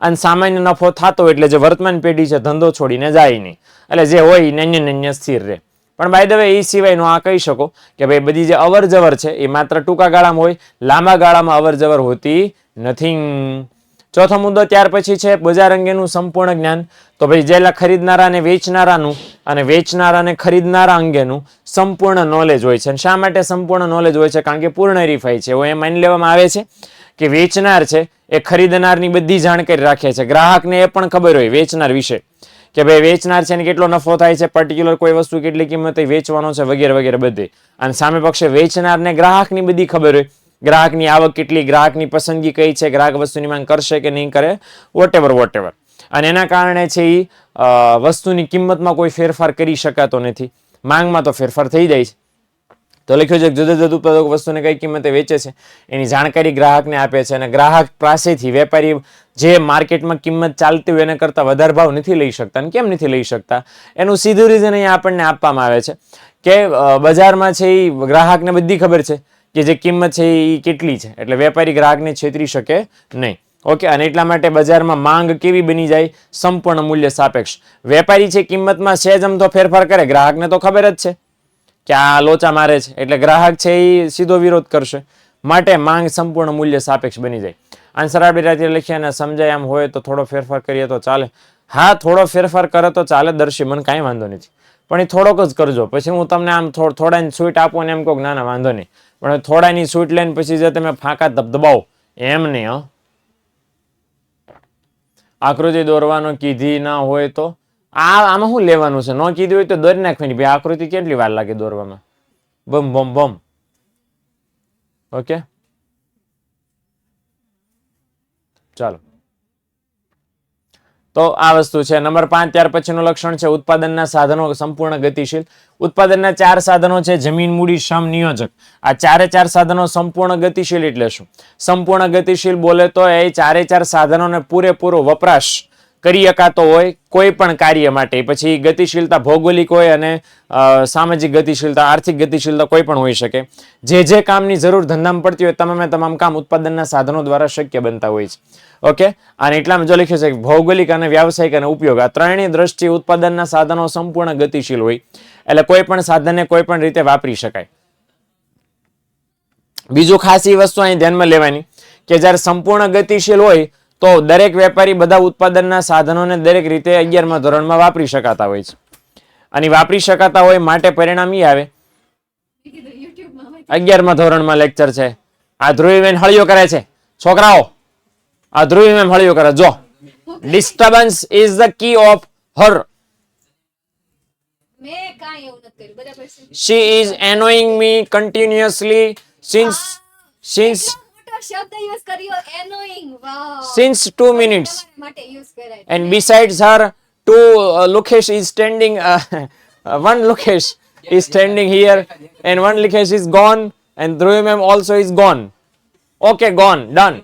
અને સામાન્ય નફો થતો એટલે જે વર્તમાન પેઢી છે ધંધો છોડીને જાય નહીં. એટલે જે હોય નન્ય સ્થિર રહે. પણ બાય ધ વે એ સિવાયનું આ કહી શકો કે ભાઈ બધી જે અવર જવર છે એ માત્ર ટૂંકા ગાળામાં હોય, લાંબા ગાળામાં અવર જવર હોતી નથી. ચોથો મુદ્દો ત્યાર પછી છે બજાર અંગેનું સંપૂર્ણ જ્ઞાન. તો ભાઈ જેલા ખરીદનારા અને વેચનારાનું અને વેચનારા અને ખરીદનારા અંગેનું સંપૂર્ણ નોલેજ હોય છે. શા માટે સંપૂર્ણ નોલેજ હોય છે? કારણ કે પૂર્ણ હરીફાઈ છે. એ માની લેવામાં આવે છે કે વેચનાર છે એ ખરીદનારની બધી જાણકારી રાખે છે. ગ્રાહકને એ પણ ખબર હોય વેચનાર વિશે કે ભાઈ વેચનાર છે ને કેટલો નફો થાય છે, પર્ટિક્યુલર કોઈ વસ્તુ કેટલી કિંમતે વેચવાનો છે, વગેરે વગેરે બધે. અને સામે પક્ષે વેચનારને ગ્રાહકની બધી ખબર હોય, ગ્રાહકની આવક કેટલી, ગ્રાહકની પસંદગી કઈ છે, ગ્રાહક વસ્તુની માંગ કરશે કે નહીં કરે, વોટેવર. અને એના કારણે છે એ વસ્તુની કિંમતમાં કોઈ ફેરફાર કરી શકાતો નથી. માંગમાં તો ફેરફાર થઈ જાય છે. તો લખ્યું છે જુદા જુદા ઉત્પાદક વસ્તુને કઈ કિંમતે વેચે છે એની જાણકારી ગ્રાહકને આપે છે. અને ગ્રાહક પાસેથી વેપારી જે માર્કેટમાં કિંમત ચાલતી હોય એના કરતાં વધારે ભાવ નથી લઈ શકતા. અને કેમ નથી લઈ શકતા? એનું સીધું રીઝન અહીંયા આપણને આપવામાં આવે છે કે બજારમાં છે એ ગ્રાહકને બધી ખબર છે કે જે કિંમત છે એ કેટલી છે. એટલે વેપારી ગ્રાહકને છેતરી શકે નહીં. ઓકે અને એટલા માટે બજારમાં માંગ કેવી બની જાય? સંપૂર્ણ મૂલ્ય સાપેક્ષ. વેપારી છે કિંમતમાં સહેજ અમથો ફેરફાર કરે, ગ્રાહકને તો ખબર જ છે કે આ લોચા મારે છે, એટલે ગ્રાહક છે એ સીધો વિરોધ કરશે. માટે માંગ સંપૂર્ણ મૂલ્ય સાપેક્ષ બની જાય. આન્સર આપણી રીતે લખીએ અને સમજાય એમ હોય તો થોડો ફેરફાર કરીએ તો ચાલે. હા થોડો ફેરફાર કરે તો ચાલે દર્શી, મને કાંઈ વાંધો નથી. પણ એ થોડોક જ કરજો. પછી હું તમને આમ થોડાની છૂટ આપું ને એમ કહું ના વાંધો નહીં. પણ થોડાની છૂટ લઈને પછી જે તમે ફાંકા ધબધબાવો એમ નહીં. આકૃતિ દોરવાનો કીધી ના હોય તો આમાં શું લેવાનું છે? ન કીધી હોય તો દોરી નાખવાની. ભાઈ આકૃતિ કેટલી વાર લાગે દોરવામાં? બમ બમ બમ. ઓકે, ચાલો. તો આ વસ્તુ છે નંબર 5. ત્યાર પછીનું લક્ષણ છે ઉત્પાદનના સાધનો સંપૂર્ણ ગતિશીલ. ઉત્પાદનના 4 સાધનો છે જમીન, મૂડી, શ્રમ, નિયોજક. આ 4 સાધનો સંપૂર્ણ ગતિશીલ એટલે શું? સંપૂર્ણ ગતિશીલ બોલે તો એ 4 સાધનોને પૂરેપૂરો વપરાશ કરી શકાતો હોય કોઈ પણ કાર્ય માટે. પછી ગતિશીલતા ભૌગોલિક હોય અને સામાજિક ગતિશીલતા, આર્થિક ગતિશીલતા કોઈ પણ હોઈ શકે. જે કામની જરૂર ધંધામાં પડતી હોય તમામ કામ ઉત્પાદનના સાધનો દ્વારા શક્ય બનતા હોય છે. ઓકે, અને એટલામાં જો લખ્યું છે કે ભૌગોલિક અને વ્યાવસાયિક અને ઉપયોગ, આ ત્રણેયની દ્રષ્ટિએ ઉત્પાદનના સાધનો સંપૂર્ણ ગતિશીલ હોય એટલે કોઈ પણ સાધનને કોઈ પણ રીતે વાપરી શકાય. બીજું ખાસ એ વસ્તુ અહીં ધ્યાનમાં લેવાની કે જ્યારે સંપૂર્ણ ગતિશીલ હોય તો દરેક વેપારી બધા ઉત્પાદનના સાધનોને દરેક રીતે 11મા ધોરણમાં વાપરી શકાતા હોય છે. અને વાપરી શકાતા હોય માટે પરિણામ એ આવે 11મા ધોરણમાં લેક્ચર છે. આ ધ્રુવીબેન હળિયો કરે છે છોકરાઓ, આ ધ્રુવીબેન હળિયો કરે. જો disturbance is the key of her. She is annoying me continuously since 2 minutes. And besides her, Lokesh is standing. One Lokesh is standing here, and one Lokesh is gone, and Dhruvi ma'am also is gone. Okay, gone, done.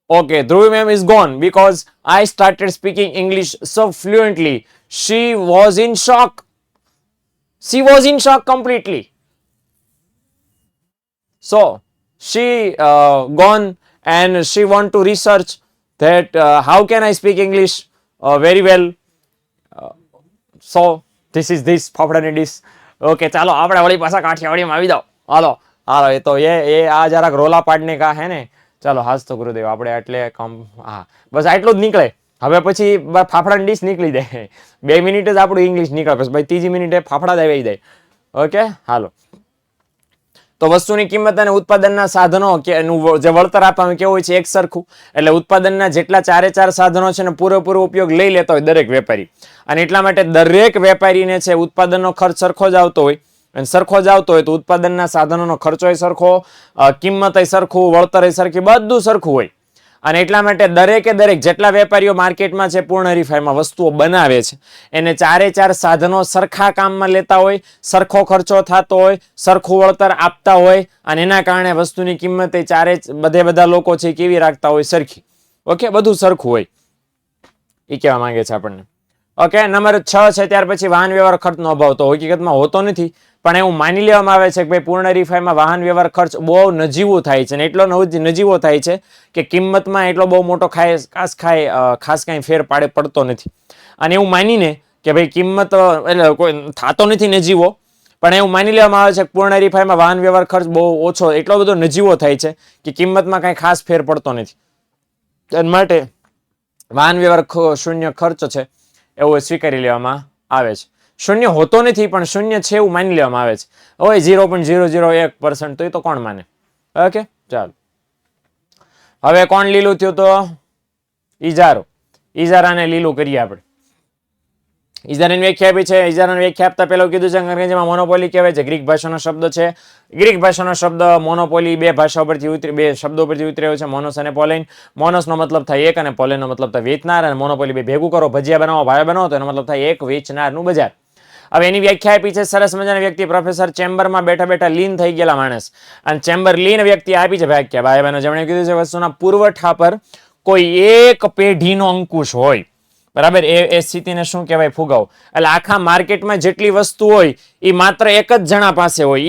Okay, Dhruvi ma'am is gone because I started speaking English so fluently. She was in shock. She was in shock completely. So she gone and she want to research that how can I speak English very well. So this is this ફફડાની dish. Okay, ચાલો આપણે વળી પાછા કાઠિયાવાડીમાં આવી જાઓ. હાલો હાલો, એ તો એ આ જરાક રોલા પાડને કા હે ને. ચાલો હાસ તો ગુરુદેવ, આપણે એટલે હા બસ આટલું જ નીકળે. હવે પછી ફાફડાની ડીશ નીકળી જાય. 2 મિનિટ જ આપણું ઇંગ્લિશ નીકળે, પછી ભાઈ 3જી મિનિટે ફાફડા જ આવી જાય. ઓકે, હાલો. તો વસ્તુની કિંમત અને ઉત્પાદનના સાધનો જે વળતર આપવાનું કેવું હોય છે એક સરખું. એટલે ઉત્પાદનના જેટલા 4 સાધનો છે ને પૂરેપૂરો ઉપયોગ લઈ લેતા હોય દરેક વેપારી. અને એટલા માટે દરેક વેપારીને છે ઉત્પાદનનો ખર્ચ સરખો જ આવતો હોય. અને સરખો જ આવતો હોય તો ઉત્પાદનના સાધનોનો ખર્ચોય સરખો, કિંમતય સરખું, વળતરય સરખી, બધું સરખું હોય. અને એટલા માટે દરેક જેટલા વેપારીઓ માર્કેટમાં છે પૂર્ણ હરીફાઈમાં વસ્તુઓ બનાવે છે એને 4 સાધનો સરખા કામમાં લેતા હોય, સરખો ખર્ચો થતો હોય, સરખું વળતર આપતા હોય અને એના કારણે વસ્તુની કિંમત એ બધા લોકો છે કેવી રાખતા હોય સરખી. ઓકે, બધું સરખું હોય એ કહેવા માંગે છે આપણને. ઓકે, નંબર 6 છે ત્યાર પછી વાહન વ્યવહાર ખર્ચનો અભાવ. તો હકીકતમાં હોતો નથી પણ એવું માની લેવામાં આવે છે કે ભાઈ પૂર્ણ હરીફાઈમાં વાહન વ્યવહાર ખર્ચ બહુ નજીવો થાય છે. અને એટલો નજીવો થાય છે કે કિંમતમાં એટલો બહુ મોટો ખાસ કાંઈ ફેર પડતો નથી. અને એવું માનીને કે ભાઈ કિંમત એટલે કોઈ થતો નથી નજીવો, પણ એવું માની લેવામાં આવે છે કે પૂર્ણ હરીફાઈમાં વાહન વ્યવહાર ખર્ચ બહુ ઓછો, એટલો બધો નજીવો થાય છે કે કિંમતમાં કાંઈ ખાસ ફેર પડતો નથી. એ માટે વાહન વ્યવહાર શૂન્ય ખર્ચ છે એવું સ્વીકારી લેવામાં આવે છે. શૂન્ય હોતો નથી પણ શૂન્ય છે એવું માની લેવામાં આવે છે. હવે 0.001% તો એ તો કોણ માને. ઓકે, ચાલો. હવે કોણ લીલું થયું? તો ઈજારાને લીલું કરીએ આપણે. ઈજારાની વ્યાખ્યા આપી છે. ઈજારાની વ્યાખ્યા આપતા પહેલા કીધું છે અંગ્રેજીમાં મોનોપોલી કહેવાય છે. ગ્રીક ભાષાનો શબ્દ છે. ગ્રીક ભાષાનો શબ્દ મોનોપોલી 2 ભાષાઓ પરથી 2 શબ્દો પરથી ઉતર્યો છે, મોનોસ અને પોલેન. મોનોસનો મતલબ થાય એક અને પોલેનનો મતલબ થાય વેચનાર. અને મોનોપોલી 2 ભેગું કરો, ભજીયા બનાવો, ભાવે બનાવો તો એનો મતલબ થાય એક વેચનારનું બજાર. હવે એની વ્યાખ્યા આપી છે સરસ મજાની વ્યક્તિ પ્રોફેસર ચેમ્બરમાં બેઠા લીન થઈ ગયેલા માણસ. અને ચેમ્બર લીન વ્યક્તિ આપી છે વ્યાખ્યા ભાઈ બહેનો, જેમણે કીધું છે વસ્તુના પુરવઠા પર કોઈ એક પેઢીનો અંકુશ હોય. બરાબર, એ સ્થિતિને શું કહેવાય? ફુગાવો. એટલે આખા માર્કેટમાં જેટલી વસ્તુ હોય એ માત્ર એક જ જણા પાસે હોય,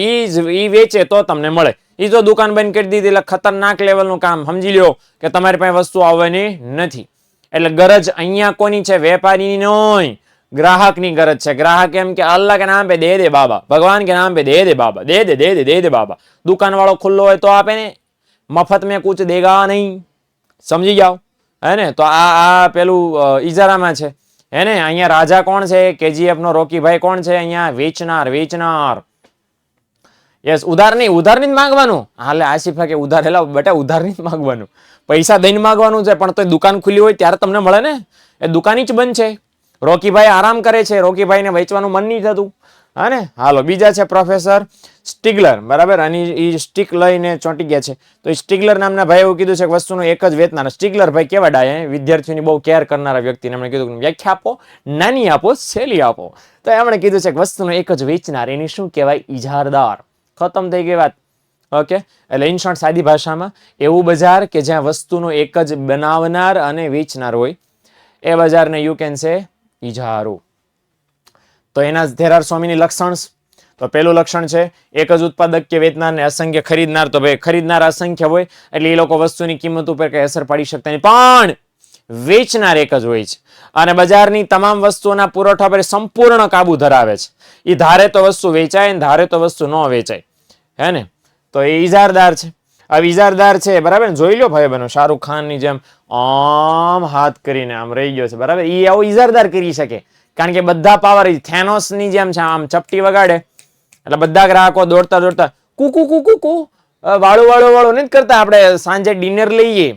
એ વેચે તો તમને મળે. એ જો દુકાન બંધ કરી દીધી એટલે ખતરનાક લેવલનું કામ, સમજી લ્યો કે તમારી પાસે વસ્તુ આવવાની નથી. એટલે ગરજ અહીંયા કોની છે? વેપારીની નહીં, ग्राहक ની ગરજ છે. ગ્રાહક એમ કે અલ્લાહ કે નામ पे दे दे बाबा, भगवान के नाम पे दे दे बाबा, दे दे बाबा. દુકાન વાળો ખુલ્લો હોય તો આપે ને, મફત में कुछ देगा नहीं. સમજી જાઓ હે ને. તો આ પેલું ઈજારામાં છે હે ને. અહીંયા રાજા કોણ છે? KGF નો રોકીભાઈ કોણ છે? અહીંયા વેચનાર. યસ, ઉધાર નહીં જ માંગવાનું. હાલે આસિફા કે ઉધાર, હેલા બેટા ઉધાર નહીં જ માંગવાનું, પૈસા દઈને માંગવાનું છે. પણ તો દુકાન ખુલ્લી હોય ત્યારે તમને મળે ને. એ દુકાન જ બંધ છે. રોકીભાઈ આરામ કરે છે, રોકીભાઈને વેચવાનું મન નહીં થતું. હા ને. હાલો, બીજા છે પ્રોફેસર સ્ટિગલર, બરાબર, અને એ સ્ટિક લઈને ચોંટી ગયા છે. તો એ સ્ટિગલર નામના ભાઈ એવું કીધું છે કે વસ્તુનું એક જ વેચનાર. સ્ટિગલર ભાઈ કેવા ડાયા, વિદ્યાર્થીઓની બહુ કેર કરનારા વ્યક્તિને એમણે કીધું વ્યાખ્યા આપો, નાની આપો, સહેલી આપો. તો એમણે કીધું છે કે વસ્તુનો એક જ વેચનાર, એની શું કહેવાય, ઇજારદાર. ખતમ થઈ ગઈ વાત. ઓકે, એટલે ઇન શોર્ટ સાદી ભાષામાં એવું બજાર કે જ્યાં વસ્તુનો એક જ બનાવનાર અને વેચનાર હોય, એ બજારને યુ કેન સે ઇજારો. તો એના ધેર આર સો મેની લક્ષણ. તો પેલું લક્ષણ છે એક જ ઉત્પાદક કે વેચનાર ને અસંખ્ય ખરીદનાર. તો ભાઈ ખરીદનાર અસંખ્ય હોય એટલે એ લોકો વસ્તુની કિંમત ઉપર કઈ અસર પાડી શકતા નહીં, પણ વેચનાર એક જ હોય છે અને બજારની તમામ વસ્તુઓના પુરવઠા પર સંપૂર્ણ કાબુ ધરાવે છે. એ ધારે તો વસ્તુ વેચાય, ધારે તો વસ્તુ ન વેચાય, હે ને. તો એ ઇજારદાર છે. હવે ઇજારદાર છે, બરાબર ને, જોઈ લો ભાઈ બનો, શાહરુખ ખાન ની જેમ આમ હાથ કરીને આમ રહી ગયો છે, બરાબર. એ આવું ઇજારદાર કરી શકે કારણ કે બધા પાવર થેનોસ ની જેમ છે, આમ ચપટી વગાડે એટલે બધા ગ્રાહકો દોડતા દોડતા કુકુ કુકુ કુ વાળું વાળું વાળું નથી કરતા. આપણે સાંજે ડિનર લઈએ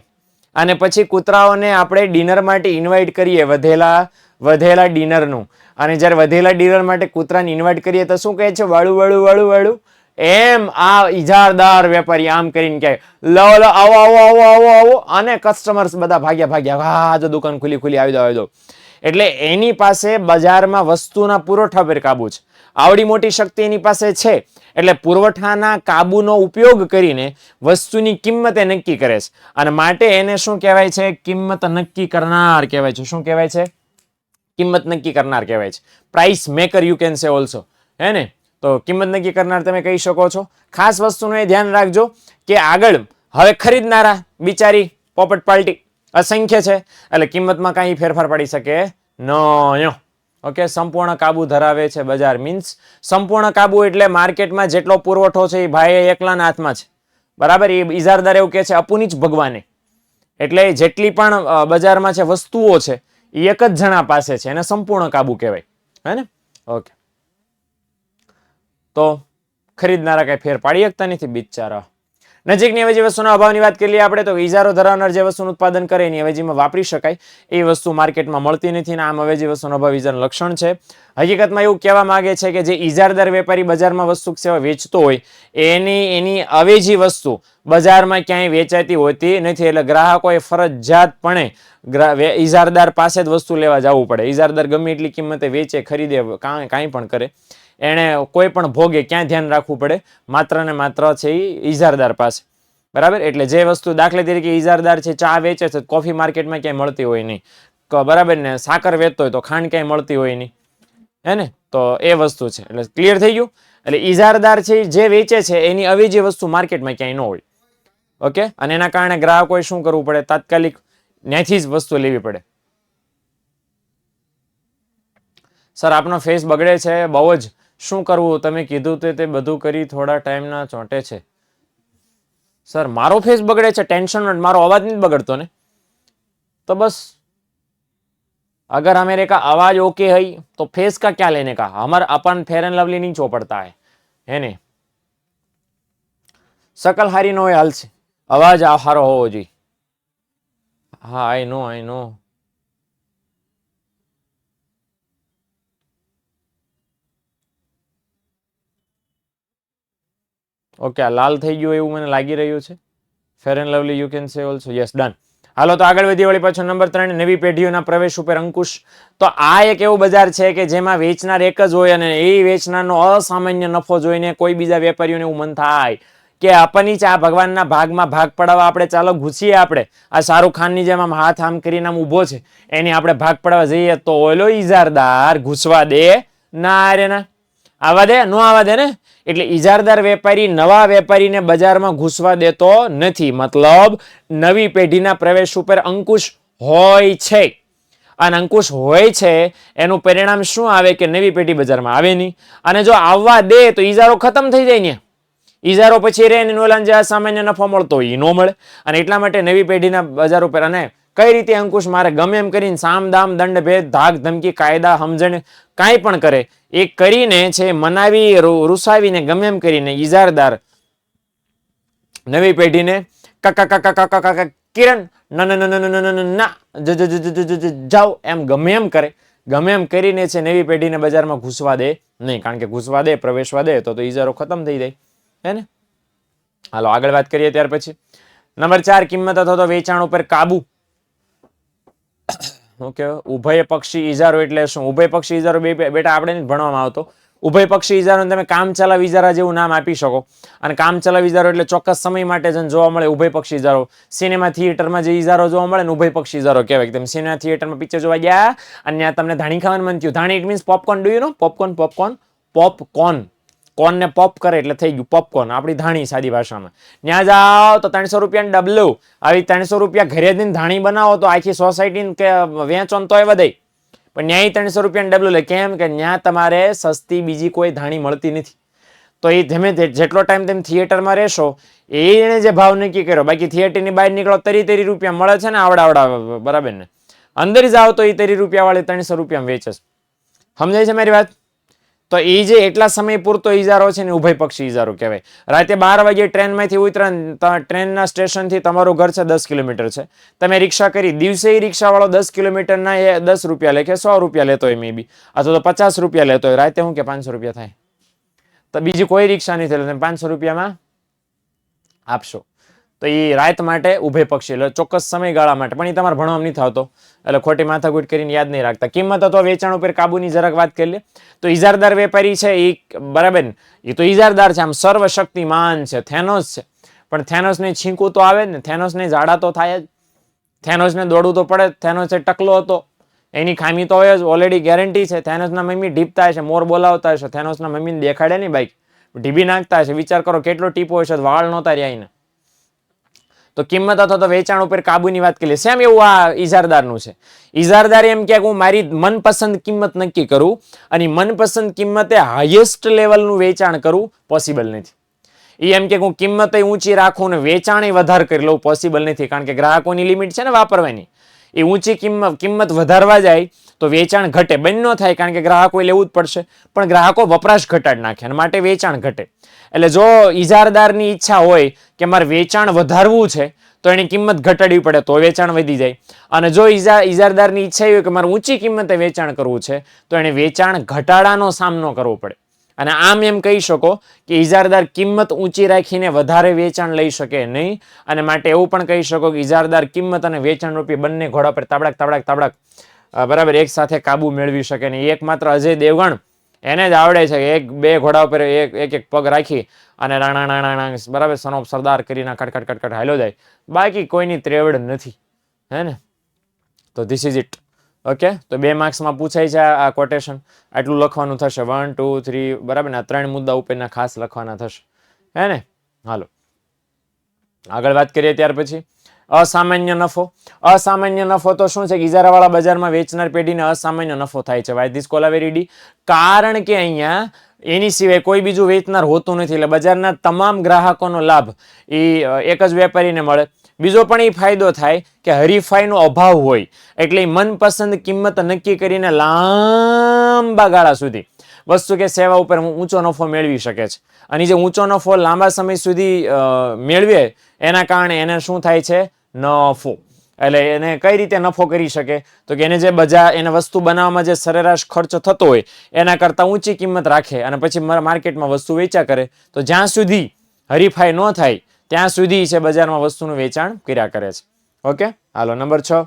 અને પછી કૂતરાઓને આપણે ડિનર માટે ઇન્વાઇટ કરીએ, વધેલા ડિનરનું. અને જ્યારે વધેલા ડિનર માટે કૂતરાને ઇન્વાઇટ કરીએ તો શું કહે છે, વાળું વાળું વાળું વાળું. એમ આ ઇજારદાર વેપારી આમ કરીને કહે, લો લો, આવો આવો આવો આવો આવો, અને કસ્ટમર્સ બધા ભાગ્યા ભાગ્યા, હા જો દુકાન ખુલી ખુલી, આવી દો આવી દો. એટલે એની પાસે બજારમાં વસ્તુના પુરવઠા પર કાબુ છે, આવડી મોટી શક્તિ એની પાસે છે. એટલે પુરવઠાના કાબુનો ઉપયોગ કરીને વસ્તુની કિંમત એ નક્કી કરે છે અને માટે એને શું કહેવાય છે, કિંમત નક્કી કરનાર કહેવાય છે. શું કહેવાય છે, કિંમત નક્કી કરનાર કહેવાય છે. Price maker you can say also, હે ને. તો કિંમત નક્કી કરનાર તમે કહી શકો છો. ખાસ વસ્તુનું એ ધ્યાન રાખજો કે આગળ હવે ખરીદનારા બિચારી પોપટ પાર્ટી અસંખ્ય છે એટલે કિંમતમાં કાંઈ ફેરફાર પડી શકે ન. ઓકે, સંપૂર્ણ કાબુ ધરાવે છે બજાર. મીન્સ સંપૂર્ણ કાબુ એટલે માર્કેટમાં જેટલો પુરવઠો છે એ ભાઈ એકલાના હાથમાં છે, બરાબર. એ ઇજારદાર એવું કહે છે અપુની જ ભગવાને. એટલે જેટલી પણ બજારમાં છે વસ્તુઓ છે એ એક જ જણા પાસે છે, એને સંપૂર્ણ કાબુ કહેવાય, હે ને. ઓકે, તો ખરીદનારા કઈ ફેર પાડી શકતા નથી બિચારા. નજીકની અવેજી વસ્તુના અભાવની વાત કરી લઈએ આપણે, તો ઇજારો ધરાવનાર જે વસ્તુનું ઉત્પાદન કરે એની અવેજીમાં વાપરી શકાય એ વસ્તુ માર્કેટમાં મળતી નથી ને આમ અવેજી વસ્તુનો અભાવ ઇજારનું લક્ષણ છે. હકીકતમાં એવું કહેવા માંગે છે કે જે ઇજારદાર વેપારી બજારમાં વસ્તુ સેવા વેચતો હોય એની અવેજી વસ્તુ બજારમાં ક્યાંય વેચાતી હોતી નથી. એટલે ગ્રાહકોએ ફરજિયાતપણે ઇજારદાર પાસે જ વસ્તુ લેવા જવું પડે. ઇજારદાર ગમે એટલી કિંમતે વેચે, ખરીદે, કાંઈ પણ કરે, એને કોઈ પણ ભોગે ક્યાં ધ્યાન રાખવું પડે, માત્ર ને માત્ર છે એ ઇજારદાર પાસે, બરાબર. એટલે જે વસ્તુ દાખલા તરીકે ઇજારદાર છે ચા વેચે છે, કોફી માર્કેટમાં ક્યાંય મળતી હોય નહીં, બરાબર ને. સાકર વેચતો હોય તો ખાંડ ક્યાંય મળતી હોય નહીં, હે ને. તો એ વસ્તુ છે. એટલે ક્લિયર થઈ ગયું. એટલે ઇજારદાર છે જે વેચે છે એની અવેજી વસ્તુ માર્કેટમાં ક્યાંય ન હોય. ઓકે, અને એના કારણે ગ્રાહકોએ શું કરવું પડે, તાત્કાલિક ત્યાંથી જ વસ્તુ લેવી પડે. સર આપનો ફેસ બગડે છે બહુ જ, શું કરવું, તમે કીધું તે બધું કરી થોડા ટાઈમના ચોંટે છે. સર મારો ફેસ બગડે છે, ટેન્શન, મારો અવાજ नहीं बगड़तो ने. तो बस अगर हमेरे का आवाज ओके है तो फेस का क्या लेने का, हमारा अपन फेयर एंड लवली नहीं ચોપડતા है ने. શકલ હારી નો હાલ છે, અવાજ હારો હોવો જોઈએ. હા, આઈ નો. ઓકે, આ લાલ થઈ ગયું એવું મને લાગી રહ્યું છે. Fair and Lovely you can say also, yes, done. હાલો તો આગળ વધીએ વળી પાછો નંબર 3, નવી પેઢીઓના પ્રવેશ ઉપર અંકુશ. તો આ એક એવું બજાર છે કે જેમાં વેચનાર એક જ હોય અને એ વેચનારનો અસામાન્ય નફો જોઈને કોઈ બીજા વેપારીઓને એવું મન થાય કે આપણની આ ભગવાનના ભાગમાં ભાગ પડાવવા આપણે ચાલો ઘૂસીએ. આપણે આ શાહરુખ ખાનની જેમ આમ હાથ આમ કરીને આમ ઊભો છે એની આપણે ભાગ પડાવવા જઈએ તો ઓલો ઇજારદાર ઘૂસવા દે ના રે ના, આવા દે નો આવા દે ને. એટલે ઇજારદાર વેપારી નવા વેપારીને બજારમાં ઘૂસવા દેતો નથી. મતલબ નવી પેઢીના પ્રવેશ ઉપર અંકુશ હોય છે અને અંકુશ હોય છે એનું પરિણામ શું આવે કે નવી પેઢી બજારમાં આવે નહીં. અને જો આવવા દે તો ઇજારો ખતમ થઈ જાય ને. ઇજારો પછી રે ઓલા જે સામાન્ય નફો મળતો હોય એ ન મળે. અને એટલા માટે નવી પેઢીના બજાર ઉપર અને કઈ રીતે અંકુશ મારે ગમે એમ કરીને સામ દામ દંડ ભેદ ધાક ધમકી કાયદા સમજણ કાંઈ પણ કરે એ કરીને છે મનાવી રૂસાવીને ગમે એમ કરીને ઇજારદાર નવી પેઢીને કાકા કિરણ ના જાઓ એમ ગમે એમ કરે, ગમે એમ કરીને છે નવી પેઢીને બજારમાં ઘૂસવા દે નહીં. કારણ કે ઘૂસવા દે, પ્રવેશવા દે તો ઇજારો ખતમ થઈ જાય. હે ને? હાલો આગળ વાત કરીએ ત્યાર પછી. નંબર 4, કિંમત અથવા તો વેચાણ ઉપર કાબુ. ઓકે, ઉભય પક્ષી ઇજારો એટલે શું? ઉભય પક્ષી ઇજારો બેટા આપણે નથી ભણવામાં આવતો. ઉભય પક્ષી ઇજારો તમે કામચલાઉ ઇજારા જેવું નામ આપી શકો. અને કામચલાઉ ઇજારો એટલે ચોક્કસ સમય માટે જેને જોવા મળે ઉભય પક્ષી ઇજારો. સિનેમા થિયેટરમાં જે ઇજારો જોવા મળે ને ઉભય પક્ષી ઇજારો કહેવાય. તમે સિનેમા થિયેટરમાં પિક્ચર જોવા ગયા અને ત્યાં તમને ધાણી ખાવાનું મન થયું. ધાણી it means popcorn. Do you know? Popcorn. કોર્નને પોપ કરે એટલે થઈ ગયું પોપકોર્ન, આપણી ધાણી સાદી ભાષામાં. ત્યાં જાઓ તો 300 રૂપિયાની ડબલું. આવી 300 રૂપિયા ઘરે જઈને ધાણી બનાવો તો આખી સોસાયટી કે વેચો તોય વધે. પણ ન્યાય 300 રૂપિયાની ડબલું લે. કેમ કે ત્યાં તમારે સસ્તી બીજી કોઈ ધાણી મળતી નથી. તો એ ધીમે જેટલો ટાઈમ તમે થિયેટરમાં રહેશો એને જે ભાવ નક્કી કર્યો. બાકી થિયેટરની બહાર નીકળો 30 રૂપિયા મળે છે ને આવડા બરાબર ને. અંદર જાઓ તો એ 30 રૂપિયા વાળી 300 રૂપિયામાં વેચે છે. સમજાય છે મારી વાત? તો એ જે એટલા સમય પૂરતો ઇજારો છે ને ઉભય પક્ષી ઇજારો કહેવાય. રાતે 12 વાગે ટ્રેનમાંથી ઉતરા, ટ્રેનના સ્ટેશનથી તમારું ઘર છે 10 કિલોમીટર છે. તમે રિક્ષા કરી, દિવસે રિક્ષાવાળો 10 કિલોમીટરના એ 10 રૂપિયા લે કે 100 રૂપિયા લેતો હોય મે બી, અથવા તો 50 રૂપિયા લેતો હોય. રાતે હું કે 500 રૂપિયા થાય. તો બીજી કોઈ રિક્ષા નહીં થાય, તમે 500 રૂપિયામાં આપશો. તો એ રાત માટે ઉભય પક્ષી એટલે ચોક્કસ સમયગાળા માટે. પણ એ તમારે ભણવામાં નહીં થતો એટલે ખોટી માથાકૂટ કરીને યાદ નહીં રાખતા. કિંમત અથવા વેચાણ ઉપર કાબુની જરાક વાત કરી લે. તો ઇજારદાર વેપારી છે એ બરાબર ને, એ તો ઇજારદાર છે, આમ સર્વશક્તિમાન છે, થેનોસ છે. પણ થેનોસને છીંકવું તો આવે જ ને, થેનોસને ઝાડા તો થાય જ, થેનોસને દોડવું તો પડે. થેનોસ ટકલો હતો, એની ખામી તો હોય જ, ઓલરેડી ગેરંટી છે. થેનોસના મમ્મી ઢીપતા હશે, મોર બોલાવતા હશે, થેનોસના મમ્મીને દેખાડે નહીં બાઈક, ઢીબી નાખતા હશે. વિચાર કરો કેટલો ટીપો હશે, વાળ નહોતા રહ્યા એને. તો કિંમત અથવા તો વેચાણ ઉપર કાબુની વાત કરીએ. સેમ એવું આ ઇજારદારનું છે. ઇજારદાર એમ કે હું મારી મનપસંદ કિંમત નક્કી કરું અને મનપસંદ કિંમતે હાઈએસ્ટ લેવલનું વેચાણ કરવું પોસિબલ નથી. એ એમ કે હું કિંમત ઊંચી રાખું ને વેચાણ વધારે કરી લઉં, પોસિબલ નથી. કારણ કે ગ્રાહકોની લિમિટ છે ને વાપરવાની. એ ઊંચી કિંમત વધારવા જાય તો વેચાણ ઘટે. બંધ ન થાય કારણ કે ગ્રાહકો લેવું જ પડશે, પણ ગ્રાહકો વપરાશ ઘટાડી નાખે અને માટે વેચાણ ઘટે. એટલે જો ઇજારદારની ઈચ્છા હોય કે મારે વેચાણ વધારવું છે તો એની કિંમત ઘટાડવી પડે તો વેચાણ વધી જાય. અને જો ઇજારદારની ઈચ્છા હોય કે મારે ઊંચી કિંમતે વેચાણ કરવું છે તો એને વેચાણ ઘટાડાનો સામનો કરવો પડે. અને આમ એમ કહી શકો કે ઇજારદાર કિંમત ઊંચી રાખીને વધારે વેચાણ લઈ શકે નહીં. અને માટે એવું પણ કહી શકો કે ઇજારદાર કિંમત અને વેચાણ રૂપી બંને ઘોડા પર તાબડક બરાબર એક સાથે કાબુ મેળવી શકે નહીં. એકમાત્ર અજય દેવગણ એને જ આવડે છે કે એક બે ઘોડા ઉપર એક પગ રાખી અને રાણા બરાબર સનોપ સરદાર કરીને કટકટ હાલ્યો જાય. બાકી કોઈની ત્રેવડ નથી, હે ને? તો ધીસ ઇઝ ઇટ. ઓકે, તો 2 માર્ક્સમાં પૂછાય છે આ કોટેશન. આટલું લખવાનું થશે, 1 2 3 બરાબર ને. આ 3 મુદ્દા ઉપરના ખાસ લખવાના થશે, હે ને? હાલો આગળ વાત કરીએ ત્યાર પછી અસામાન્ય નફો. અસામાન્ય નફો તો શું છે કે ઇજારાવાળા બજારમાં વેચનાર પેઢીને અસામાન્ય નફો થાય છે. Y this કોલાવેરીડી? કારણ કે અહીંયા એની સિવાય કોઈ બીજું વેચનાર હોતું નથી. એટલે બજારના તમામ ગ્રાહકોનો લાભ એ એક જ વેપારીને મળે. બીજો પણ એ ફાયદો થાય કે હરીફાઈનો અભાવ હોય એટલે મનપસંદ કિંમત નક્કી કરીને લાંબા ગાળા સુધી વસ્તુ કે સેવા ઉપર ઊંચો નફો મેળવી શકે છે. અને જે ઊંચો નફો લાંબા સમય સુધી મેળવે એના કારણે એને શું થાય છે? નફો. એટલે એને કઈ રીતે નફો કરી શકે? તો કે એને જે એને વસ્તુ બનાવવામાં જે સરેરાશ ખર્ચ થતો હોય એના કરતાં ઊંચી કિંમત રાખે અને પછી માર્કેટમાં વસ્તુ વેચા કરે. તો જ્યાં સુધી હરીફાઈ ન થાય ત્યાં સુધી છે બજારમાં વસ્તુનું વેચાણ કર્યા કરે છે. ઓકે, હાલો નંબર 6,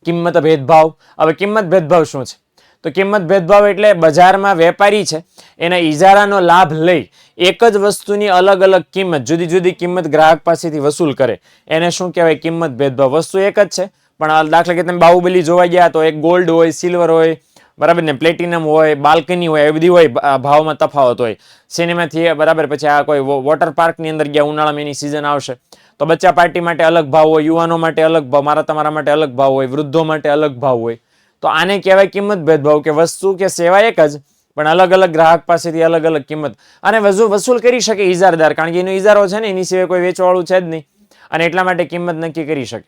કિંમત ભેદભાવ. હવે કિંમત ભેદભાવ શું છે? તો કિંમત ભેદભાવ એટલે બજારમાં વેપારી છે એના ઇજારાનો લાભ લઈ એક જ વસ્તુની અલગ અલગ કિંમત, જુદી જુદી કિંમત ગ્રાહક પાસેથી વસૂલ કરે. એને શું કહેવાય? કિંમત ભેદભાવ. વસ્તુ એક જ છે પણ દાખલા કે તમે બાહુબલી જોવા ગયા તો એક ગોલ્ડ હોય, સિલ્વર હોય, બરાબર ને, પ્લેટિનમ હોય, બાલ્કની હોય, એ બધી હોય, ભાવમાં તફાવત હોય. સિનેમાથી બરાબર પછી આ કોઈ વોટર પાર્કની અંદર ગયા, ઉનાળામાં એની સિઝન આવશે તો બચ્ચા પાર્ટી માટે અલગ ભાવ હોય, યુવાનો માટે અલગ ભાવ, મારા તમારા માટે અલગ ભાવ હોય, વૃદ્ધો માટે અલગ ભાવ હોય. તો આને કહેવાય કિંમત ભેદભાવ કે વસ્તુ કે સેવા એક જ પણ અલગ અલગ ગ્રાહક પાસેથી અલગ અલગ કિંમત. અને વસૂલ કરી શકે ઇજારદાર કારણ કે એનો ઇજારો છે ને, એની સિવાય કોઈ વેચવાવાળું છે જ નહીં અને એટલા માટે કિંમત નક્કી કરી શકે.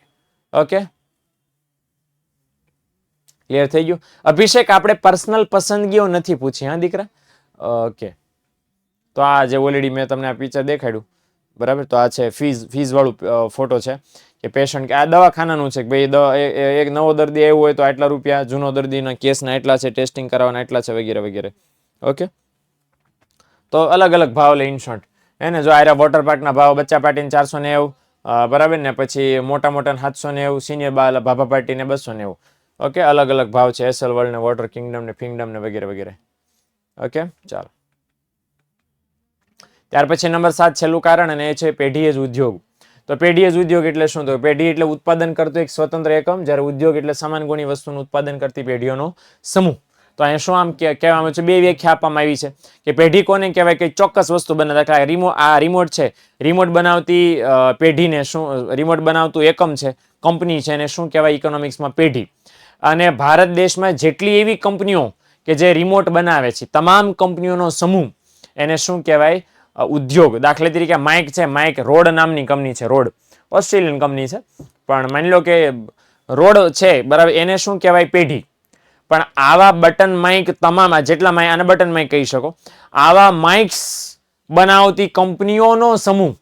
ઓકે, ક્લિયર થઈ ગયું? અભિષેક, આપણે પર્સનલ પસંદગીઓ નથી પૂછી, હા દીકરા? ઓકે, તો આ જે ઓલરેડી મેં તમને આ પિક્ચર દેખાડ્યું બરાબર, તો આ છે ફીઝ વાળું ફોટો છે કે પેશન્ટ કે આ દવાખાનાનું છે કે ભાઈ એક નવો દર્દી આવ્યો હોય તો આટલા રૂપિયા, જૂનો દર્દીના કેસના એટલા છે, ટેસ્ટિંગ કરાવવાના એટલા છે, વગેરે વગેરે. ઓકે, તો અલગ અલગ ભાવ લે ઇન શોર્ટ. એને જો આયરા વોટર પાર્કના ભાવ બચ્ચા પાર્ટીને 490, બરાબર ને, પછી મોટા મોટાને 790, સિનિયર ભાભા પાર્ટીને 290. ઓકે, અલગ અલગ ભાવ છે એસએલ વર્લ્ડ ને વોટર કિંગડમ ને ફિંગડમ ને વગેરે વગેરે. ઓકે, ચાલો. ત્યાર પછી નંબર 7 છેલ્લું કારણ, અને એ છે પેઢીએજ ઉદ્યોગ. તો પેઢીએજ ઉદ્યોગ એટલે શું? તો પેઢી એટલે ઉત્પાદન કરતો એક સ્વતંત્ર એકમ, જ્યારે ઉદ્યોગ એટલે સમાન ગુણી વસ્તુનું ઉત્પાદન કરતી પેઢીઓનો સમૂહ. તો અહીંયા શું આમ કહેવામાં છે, બે વ્યાખ્યા આપવામાં આવી છે કે પેઢી કોને કહેવાય કે ચોક્કસ વસ્તુ બને. દાખલા આ રિમોટ છે, રિમોટ બનાવતી પેઢીને શું, રિમોટ બનાવતું એકમ છે, કંપની છે, એને શું કહેવાય ઇકોનોમિક્સમાં? પેઢી. અને ભારત દેશમાં જેટલી એવી કંપનીઓ કે જે રિમોટ બનાવે છે, તમામ કંપનીઓનો સમૂહ, એને શું કહેવાય? ઉદ્યોગ. દાખલા તરીકે માઇક છે, માઇક રોડ નામની કંપની છે, રોડ ઓસ્ટ્રેલિયન કંપની છે, પણ માની લો કે રોડ છે, બરાબર, એને શું કહેવાય? પેઢી. પણ આવા બટન માઇક, તમામ જેટલા માઇક, આને બટન માઇક કહી શકો, આવા માઇક્સ બનાવતી કંપનીઓનો સમૂહ,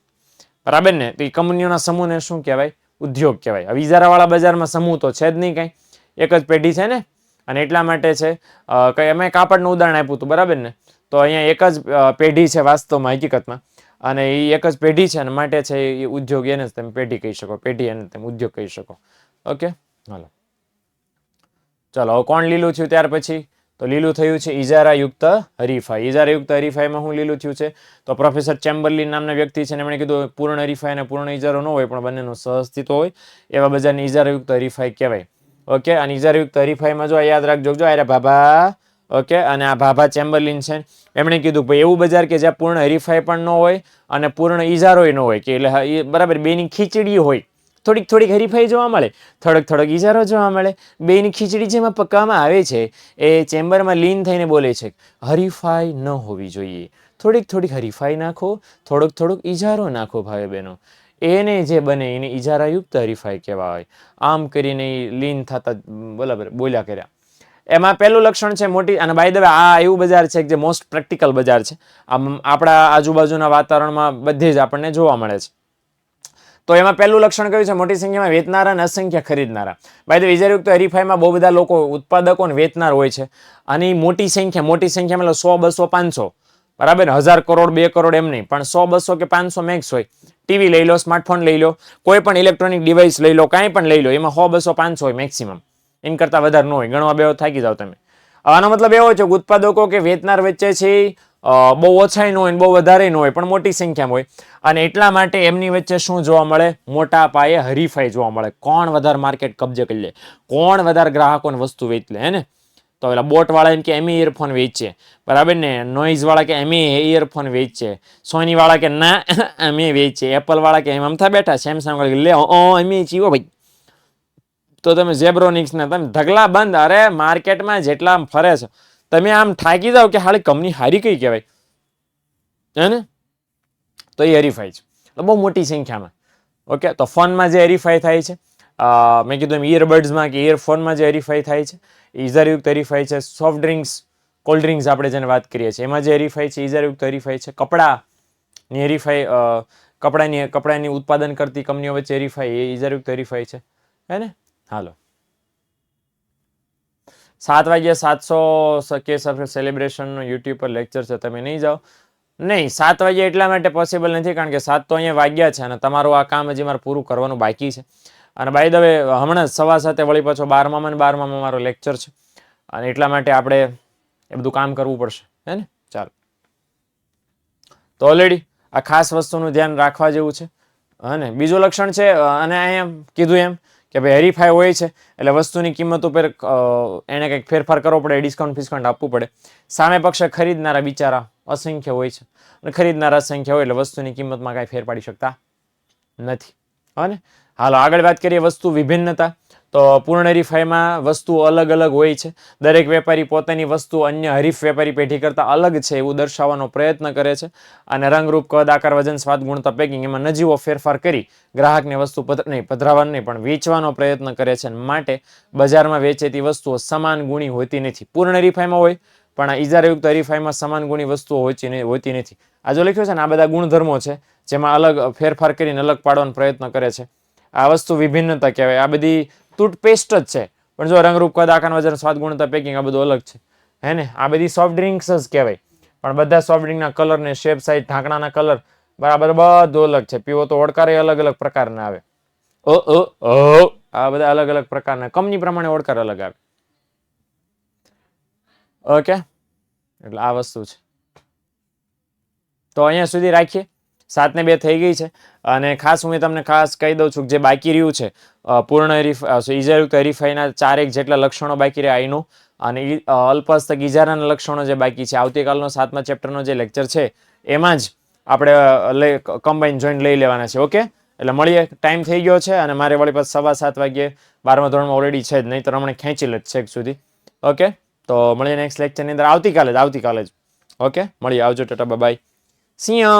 બરાબર ને, તો એ કંપનીઓના સમૂહને શું કહેવાય? ઉદ્યોગ કહેવાય. હવે ઇજારાવાળા બજારમાં સમૂહ તો છે જ નહીં કાંઈ, એક જ પેઢી છે ને, અને એટલા માટે છે કઈ અમે કાપડનું ઉદાહરણ આપ્યું હતું, બરાબર ને, તો અહીંયા એક જ પેઢી છે વાસ્તવમાં, હકીકતમાં, અને એ એક જ પેઢી છે, અને માટે છે એ ઉદ્યોગ, એને જ તમે પેઢી કહી શકો, પેઢી એને તમે ઉદ્યોગ કહી શકો. ઓકે, હાલો, ચલો. કોણ લીલું થયું ત્યાર પછી? તો લીલું થયું છે ઇજારાયુક્ત હરીફાઈ. ઇજારાયુક્ત હરીફાઈમાં શું લીલું થયું છે? તો પ્રોફેસર ચેમ્બરલિન નામના વ્યક્તિ છે, એમણે કીધું પૂર્ણ હરીફાઈ અને પૂર્ણ ઇજારો ન હોય, પણ બંનેનું સહઅસ્તિત્વ હોય એવા બજારની ઇજારાયુક્ત હરીફાઈ કહેવાય. ઓકે, અને ઇજારાયુક્ત હરીફાઈમાં જો યાદ રાખજો, જો આ ભાભા, ઓકે, અને આ ભાભા ચેમ્બરલિન છે, એમણે કીધું ભાઈ એવું બજાર કે જ્યાં પૂર્ણ હરીફાઈ પણ ન હોય અને પૂર્ણ ઇજારોય ન હોય, કે એટલે બરાબર બેની ખીચડી હોય, થોડીક થોડીક હરીફાઈ જોવા મળે, થોડોક ઇજારો જોવા મળે, બેની ખીચડી જેમાં પકવામાં આવે છે, એ ચેમ્બરમાં લીન થઈને બોલે છે હરીફાઈ ન હોવી જોઈએ, થોડીક હરીફાઈ નાખો, થોડોક ઇજારો નાખો ભાઈ બહેનો, એને જે બને એને ઇજારાયુક્ત હરીફાઈ કહેવાય. આમ કરીને લીન થતા બરાબર બોલ્યા કર્યા. એમાં પહેલું લક્ષણ છે મોટી, અને બાય ધ વે આ એવું બજાર છે જે મોસ્ટ પ્રેક્ટિકલ બજાર છે. આમ આપણા આજુબાજુના વાતાવરણમાં બધે જ આપણને જોવા મળે છે. તો એમાં પહેલું લક્ષણ કયું છે? મોટી સંખ્યામાં વેચનારા અને અસંખ્ય ખરીદનારા. બાય ધ વે ઇજારાયુક્ત હરીફાઈમાં બહુ બધા લોકો ઉત્પાદકો અને વેચનાર હોય છે, અને મોટી સંખ્યામાં 100, 200, 500, બરાબર, 1000 કરોડ 2 કરોડ એમ નહીં, પણ 100, 200 કે 500 મેક્સ હોય. ટીવી લઈ લો, સ્માર્ટફોન લઈ લો, કોઈ પણ ઇલેક્ટ્રોનિક ડિવાઇસ લઈ લો, કાંઈ પણ લઈ લો, એમાં 100, 200, 500 હોય મેક્સિમમ, એન કરતાં વધારે ન હોય. ગણવા બે થાકી જાવ તમે. આનો મતલબ એવો છે કે ઉત્પાદકો કે વેચનાર વચ્ચે છે બહુ ઓછાય ન હોય, બહુ વધારે ન હોય, પણ મોટી સંખ્યામાં હોય, અને એટલા માટે એમની વચ્ચે શું જોવા મળે? મોટા પાયે હરીફાઈ જોવા મળે. કોણ વધારે માર્કેટ કબજે કરી લે, કોણ વધારે ગ્રાહકોને વસ્તુ વેચ લે, હે ને? તો પેલા બોટ વાળા એમ કે એમ ઇયરફોન વેચે, બરાબર ને, નોઇઝ વાળા કે એમ ઇયરફોન વેચે, સોની વાળા કે ના અમે વેચે, એપલ વાળા કે એમ અમથા બેઠા, સેમસંગ વાળા કે લે અમે ચીવો ભાઈ. તો તમે ઝેબ્રોનિક્સ ને તમે ઢગલા બંધ, અરે માર્કેટમાં જેટલા ફરે છે તમે આમ થાકી જાવ કે હાલી કંપની હારી કઈ કહેવાય, હે ને? તો એ હરીફાઈ છે બહુ મોટી સંખ્યામાં. ઓકે, તો ફોનમાં જે હરીફાઈ થાય છે, મેં કીધું એમ ઇયરબડ્સમાં કે ઇયરફોનમાં જે હરીફાઈ થાય છે ઇજારાયુક્ત હરીફાઈ છે. સોફ્ટ ડ્રિંક્સ, કોલ્ડ ડ્રિંક્સ આપણે જેને વાત કરીએ છીએ એમાં જે હરીફાઈ છે ઇજારાયુક્ત હરીફાઈ છે. કપડાની હરીફાઈ, કપડાની ઉત્પાદન કરતી કંપનીઓ વચ્ચે હરીફાઈ, એ ઇજારાયુક્ત હરીફાઈ છે, હે ને? હાલો, 7 વાગ્યે 700 કેસ સેલિબ્રેશનનો યુટ્યુબ પર લેક્ચર છે, તમે નહીં જાઓ? નહીં, 7 વાગ્યે એટલા માટે પોસિબલ નથી કારણ કે 7 તો અહીંયા વાગ્યા છે, અને તમારું આ કામ હજી મારે પૂરું કરવાનું બાકી છે. અને બાય ધ વે હમણાં જ 7:15 વળી પાછો 12માં અને 12માં મારો લેક્ચર છે, અને એટલા માટે આપણે એ બધું કામ કરવું પડશે, હે ને? ચાલો, તો ઓલરેડી આ ખાસ વસ્તુનું ધ્યાન રાખવા જેવું છે, અને બીજું લક્ષણ છે, અને અહીંયા કીધું એમ કે ભાઈ હરીફાઈ હોય છે એટલે વસ્તુની કિંમત ઉપર એને કંઈક ફેરફાર કરવો પડે, ડિસ્કાઉન્ટ ફિસ્કાઉન્ટ આપવું પડે. સામે પક્ષે ખરીદનારા બિચારા અસંખ્ય હોય છે, અને ખરીદનારા અસંખ્ય હોય એટલે વસ્તુની કિંમતમાં કાંઈ ફેર પાડી શકતા નથી, હા ને? હાલો, આગળ વાત કરીએ વસ્તુ વિભિન્નતા. તો પૂર્ણ હરીફાઈમાં વસ્તુઓ અલગ અલગ હોય છે. દરેક વેપારી પોતાની વસ્તુ અન્ય હરીફ વેપારી પેઢી કરતાં અલગ છે એવું દર્શાવવાનો પ્રયત્ન કરે છે, અને રંગરૂપ, કદ, આકાર, વજન, સ્વાદ, ગુણવત્તા, પેકિંગ એમાં નજીવો ફેરફાર કરી ગ્રાહકને વસ્તુ પધરાવવાનો નહીં પણ વેચવાનો પ્રયત્ન કરે છે. માટે બજારમાં વેચેતી વસ્તુઓ સમાન ગુણી હોતી નથી. પૂર્ણ હરીફાઈમાં હોય, પણ આ ઇજારાયુક્ત હરીફાઈમાં સમાન ગુણી વસ્તુઓ હોતી નથી. આ જો લખ્યું છે ને, આ બધા ગુણધર્મો છે જેમાં અલગ ફેરફાર કરીને અલગ પાડવાનો પ્રયત્ન કરે છે. આ વસ્તુ વિભિન્નતા કહેવાય. આ બધી ટૂથપેસ્ટ જ છે, પણ જો રંગરૂપ, કદ, આકાર, વજન, સ્વાદ, ગુણવત્તા, પેકિંગ આ બધું અલગ છે, હે ને? આ બધી સોફ્ટ ડ્રિંક્સ જ કહેવાય. પણ બધા સોફ્ટ ડ્રિંકના કલર ને શેપ સાઇઝ ઢાંકણાના કલર બરાબર બધું અલગ છે. પીવો તો ઓડકારે અલગ અલગ પ્રકારના આવે. આ બધા અલગ અલગ પ્રકારના કંપની પ્રમાણે ઓડકાર અલગ આવે. ઓકે, એટલે આ વસ્તુ છે. તો અહીંયા સુધી રાખીએ. 7 ને 2 થઈ ગઈ છે. અને ખાસ હું તમને ખાસ કહી દઉં છું કે જે બાકી રહ્યું છે પૂર્ણ ઈજાયુક્ત હરીફાઈના 4 જેટલા લક્ષણો બાકી રહ્યા અહીંનું, અને અલ્પહસ્તક ઈજારાના લક્ષણો જે બાકી છે આવતીકાલનો 7મા ચેપ્ટરનો જે લેક્ચર છે એમાં જ આપણે કમ્બાઈન જોઈન્ટ લઈ લેવાના છે. ઓકે, એટલે મળીએ. ટાઈમ થઈ ગયો છે અને મારે વળી પાછું 7:15 વાગ્યે 12મા ધોરણમાં ઓલરેડી છે જ, નહીં તો હમણાં ખેંચી લે છેક સુધી. ઓકે, તો મળીએ નેક્સ્ટ લેક્ચરની અંદર આવતીકાલે જ. ઓકે, મળીએ. આવજો, ટાટા, બાય. See ya.